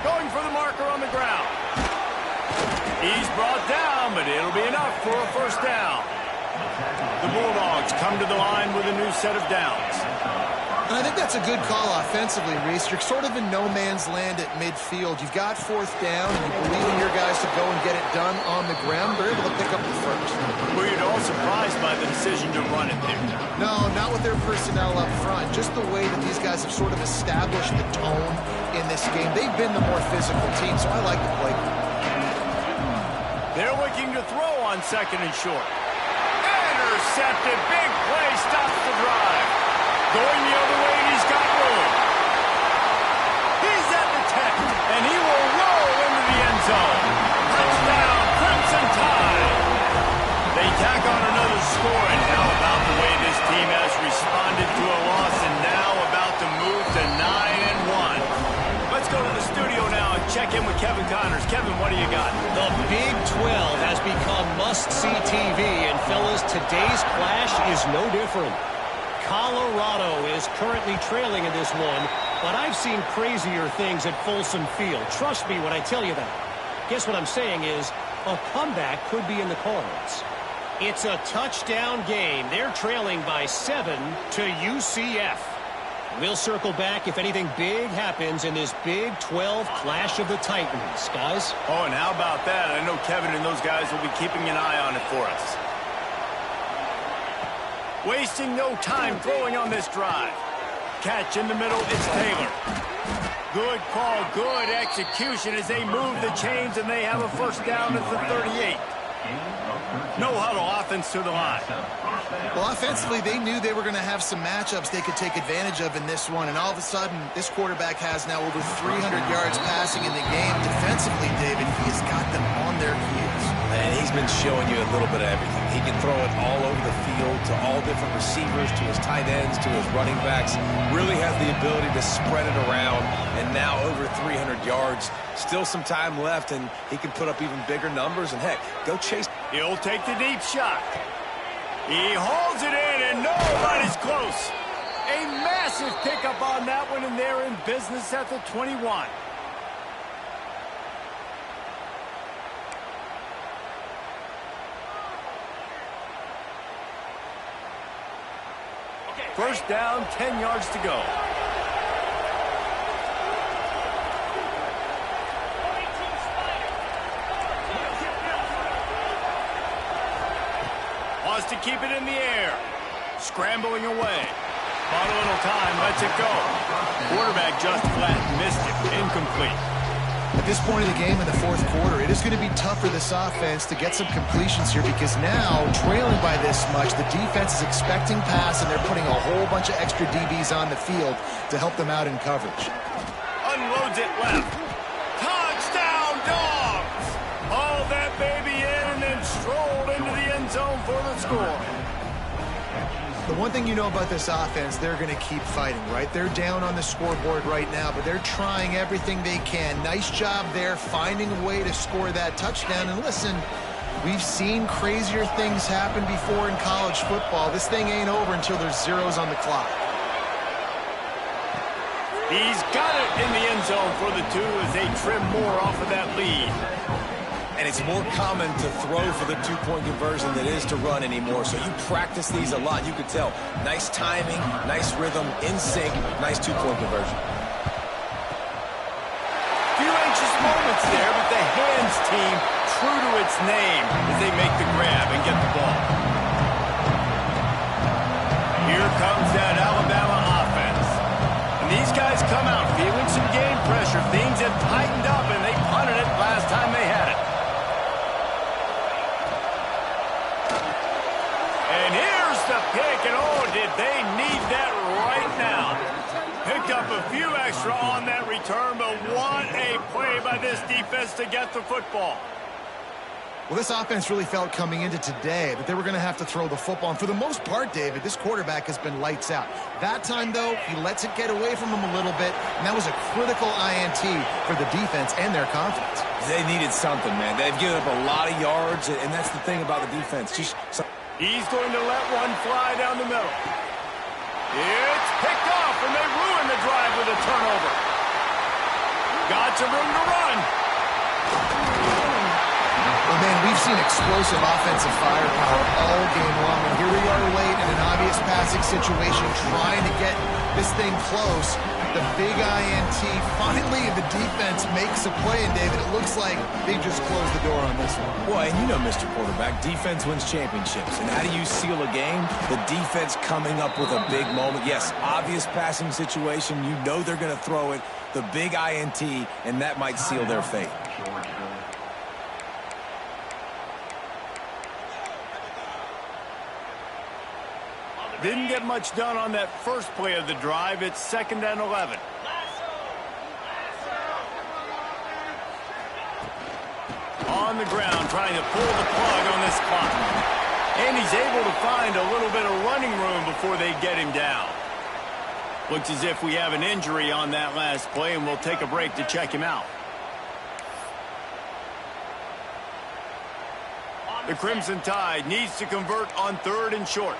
Going for the marker on the ground. He's brought down, but it'll be enough for a first down. The Bulldogs come to the line with a new set of downs. And I think that's a good call offensively, Reese. You're sort of in no man's land at midfield. You've got fourth down, and you believe in your guys to go and get it done on the ground. They're able to pick up the first. Were you at all surprised by the decision to run it there? No, not with their personnel up front. Just the way that these guys have sort of established the tone in this game. They've been the more physical team, so I like the play. They're looking to throw on second and short. Intercepted. Big play stops the drive. Going the other way, and he's got room. He's at the 10, and he will roll into the end zone. Touchdown, Crimson Tide. They tack on another score, and how about the way this team has responded to a loss and now about to move to 9-1. Let's go to the studio now and check in with Kevin Connors. Kevin, what do you got? The Big 12 has become must-see TV, and fellas, today's clash is no different. Colorado is currently trailing in this one, but I've seen crazier things at Folsom Field. Trust me when I tell you that. Guess what I'm saying is a comeback could be in the cards. It's a touchdown game. They're trailing by 7 to UCF. We'll circle back if anything big happens in this Big 12 Clash of the Titans, guys. Oh, and how about that? I know Kevin and those guys will be keeping an eye on it for us. Wasting no time throwing on this drive. Catch in the middle, it's Taylor. Good call, good execution as they move the chains and they have a first down at the 38. No huddle offense to the line. Well, offensively, they knew they were going to have some matchups they could take advantage of in this one, and all of a sudden, this quarterback has now over 300 yards passing in the game. Defensively, David, he has got them on their heels. And he's been showing you a little bit of everything. He can throw it all over the field to all different receivers, to his tight ends, to his running backs. Really has the ability to spread it around, and now over 300 yards. Still some time left, and he can put up even bigger numbers. And, heck, go chase. He'll take the deep shot. He hauls it in, and nobody's close. A massive pickup on that one, and they're in business at the 21. First down, 10 yards to go. Wants to keep it in the air. Scrambling away. Bought a little time, lets it go. Quarterback just flat missed it. Incomplete. At this point of the game in the fourth quarter, it is going to be tough for this offense to get some completions here because now, trailing by this much, the defense is expecting pass, and they're putting a whole bunch of extra DBs on the field to help them out in coverage. Unloads it left. Touchdown, Dogs! Hauled that baby in and then strolled into the end zone for the score. The one thing you know about this offense, they're going to keep fighting, right? They're down on the scoreboard right now, but they're trying everything they can. Nice job there, finding a way to score that touchdown. And listen, we've seen crazier things happen before in college football. This thing ain't over until there's zeros on the clock. He's got it in the end zone for the 2 as they trim more off of that lead. And it's more common to throw for the two-point conversion than it is to run anymore. So you practice these a lot. You could tell. Nice timing, nice rhythm, in sync, nice two-point conversion. Few anxious moments there, but the hands team true to its name as they make the grab and get the ball. Here comes that Alabama offense. And these guys come out feeling some game pressure. Things have tightened up, and they punted it last time they had it. And here's the pick, and oh, did they need that right now. Picked up a few extra on that return, but what a play by this defense to get the football. Well, this offense really felt coming into today that they were going to have to throw the football. And for the most part, David, this quarterback has been lights out. That time, though, he lets it get away from him a little bit, and that was a critical INT for the defense and their confidence. They needed something, man. They've given up a lot of yards, and that's the thing about the defense. He's going to let one fly down the middle. It's picked off, and they ruin the drive with a turnover. Got some room to run. Well, man, we've seen seen explosive offensive firepower all game long, and here we are late in an obvious passing situation trying to get this thing close. The big INT, finally the defense makes a play, and David, it looks like they just closed the door on this one. Well, and you know, Mr. Quarterback, defense wins championships. And how do you seal a game? The defense coming up with a big moment. Yes, obvious passing situation. You know they're going to throw it. The big INT, and that might seal their fate. Didn't get much done on that first play of the drive. It's 2nd and 11. On the ground, trying to pull the plug on this clock. And he's able to find a little bit of running room before they get him down. Looks as if we have an injury on that last play, and we'll take a break to check him out. The Crimson Tide needs to convert on 3rd and short.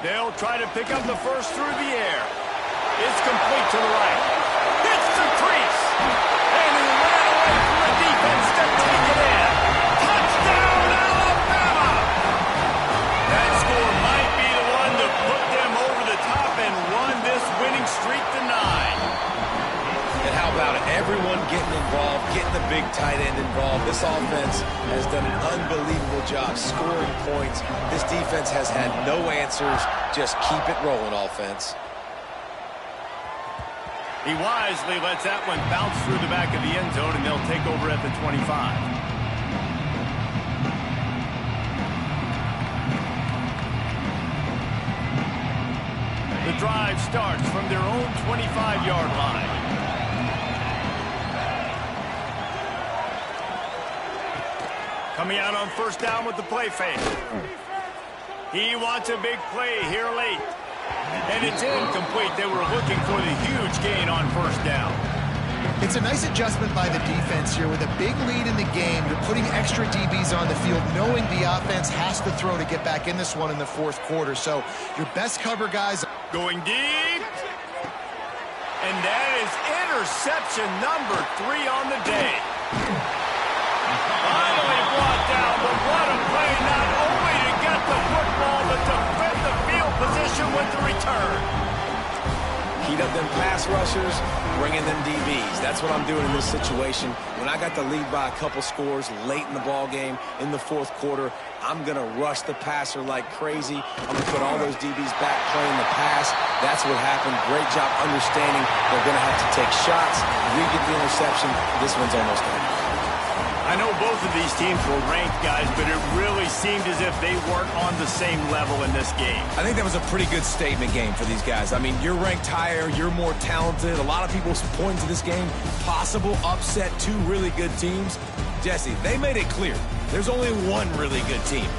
They'll try to pick up the first through the air. It's complete to the right. Hits the crease. And he ran away from the defense to take it in. Touchdown, Alabama! That score might be the one to put them over the top and run this winning streak to 9. And how about it? Everyone getting involved, getting the big tight end involved. This offense has done an unbelievable job scoring points. This defense has had no answers. Just keep it rolling, offense. He wisely lets that one bounce through the back of the end zone, and they'll take over at the 25. The drive starts from their own 25-yard line. Coming out on 1st down with the play fake. He wants a big play here late. And it's incomplete. They were looking for the huge gain on 1st down. It's a nice adjustment by the defense here. With a big lead in the game, you're putting extra DBs on the field, knowing the offense has to throw to get back in this one in the 4th quarter. So your best cover guys going deep. And that is interception number 3 on the day. Finally brought down, but what a play, not only to get the football, but to flip the field position with the return. Heat up them pass rushers, bringing them DBs. That's what I'm doing in this situation. When I got the lead by a couple scores late in the ball game, in the 4th quarter, I'm going to rush the passer like crazy. I'm going to put all those DBs back playing the pass. That's what happened. Great job understanding they're going to have to take shots. We get the interception. This one's almost over. I know both of these teams were ranked, guys, but it really seemed as if they weren't on the same level in this game. I think that was a pretty good statement game for these guys. I mean, you're ranked higher, you're more talented. A lot of people point to this game, possible upset, 2 really good teams. Jesse, they made it clear there's only one really good team.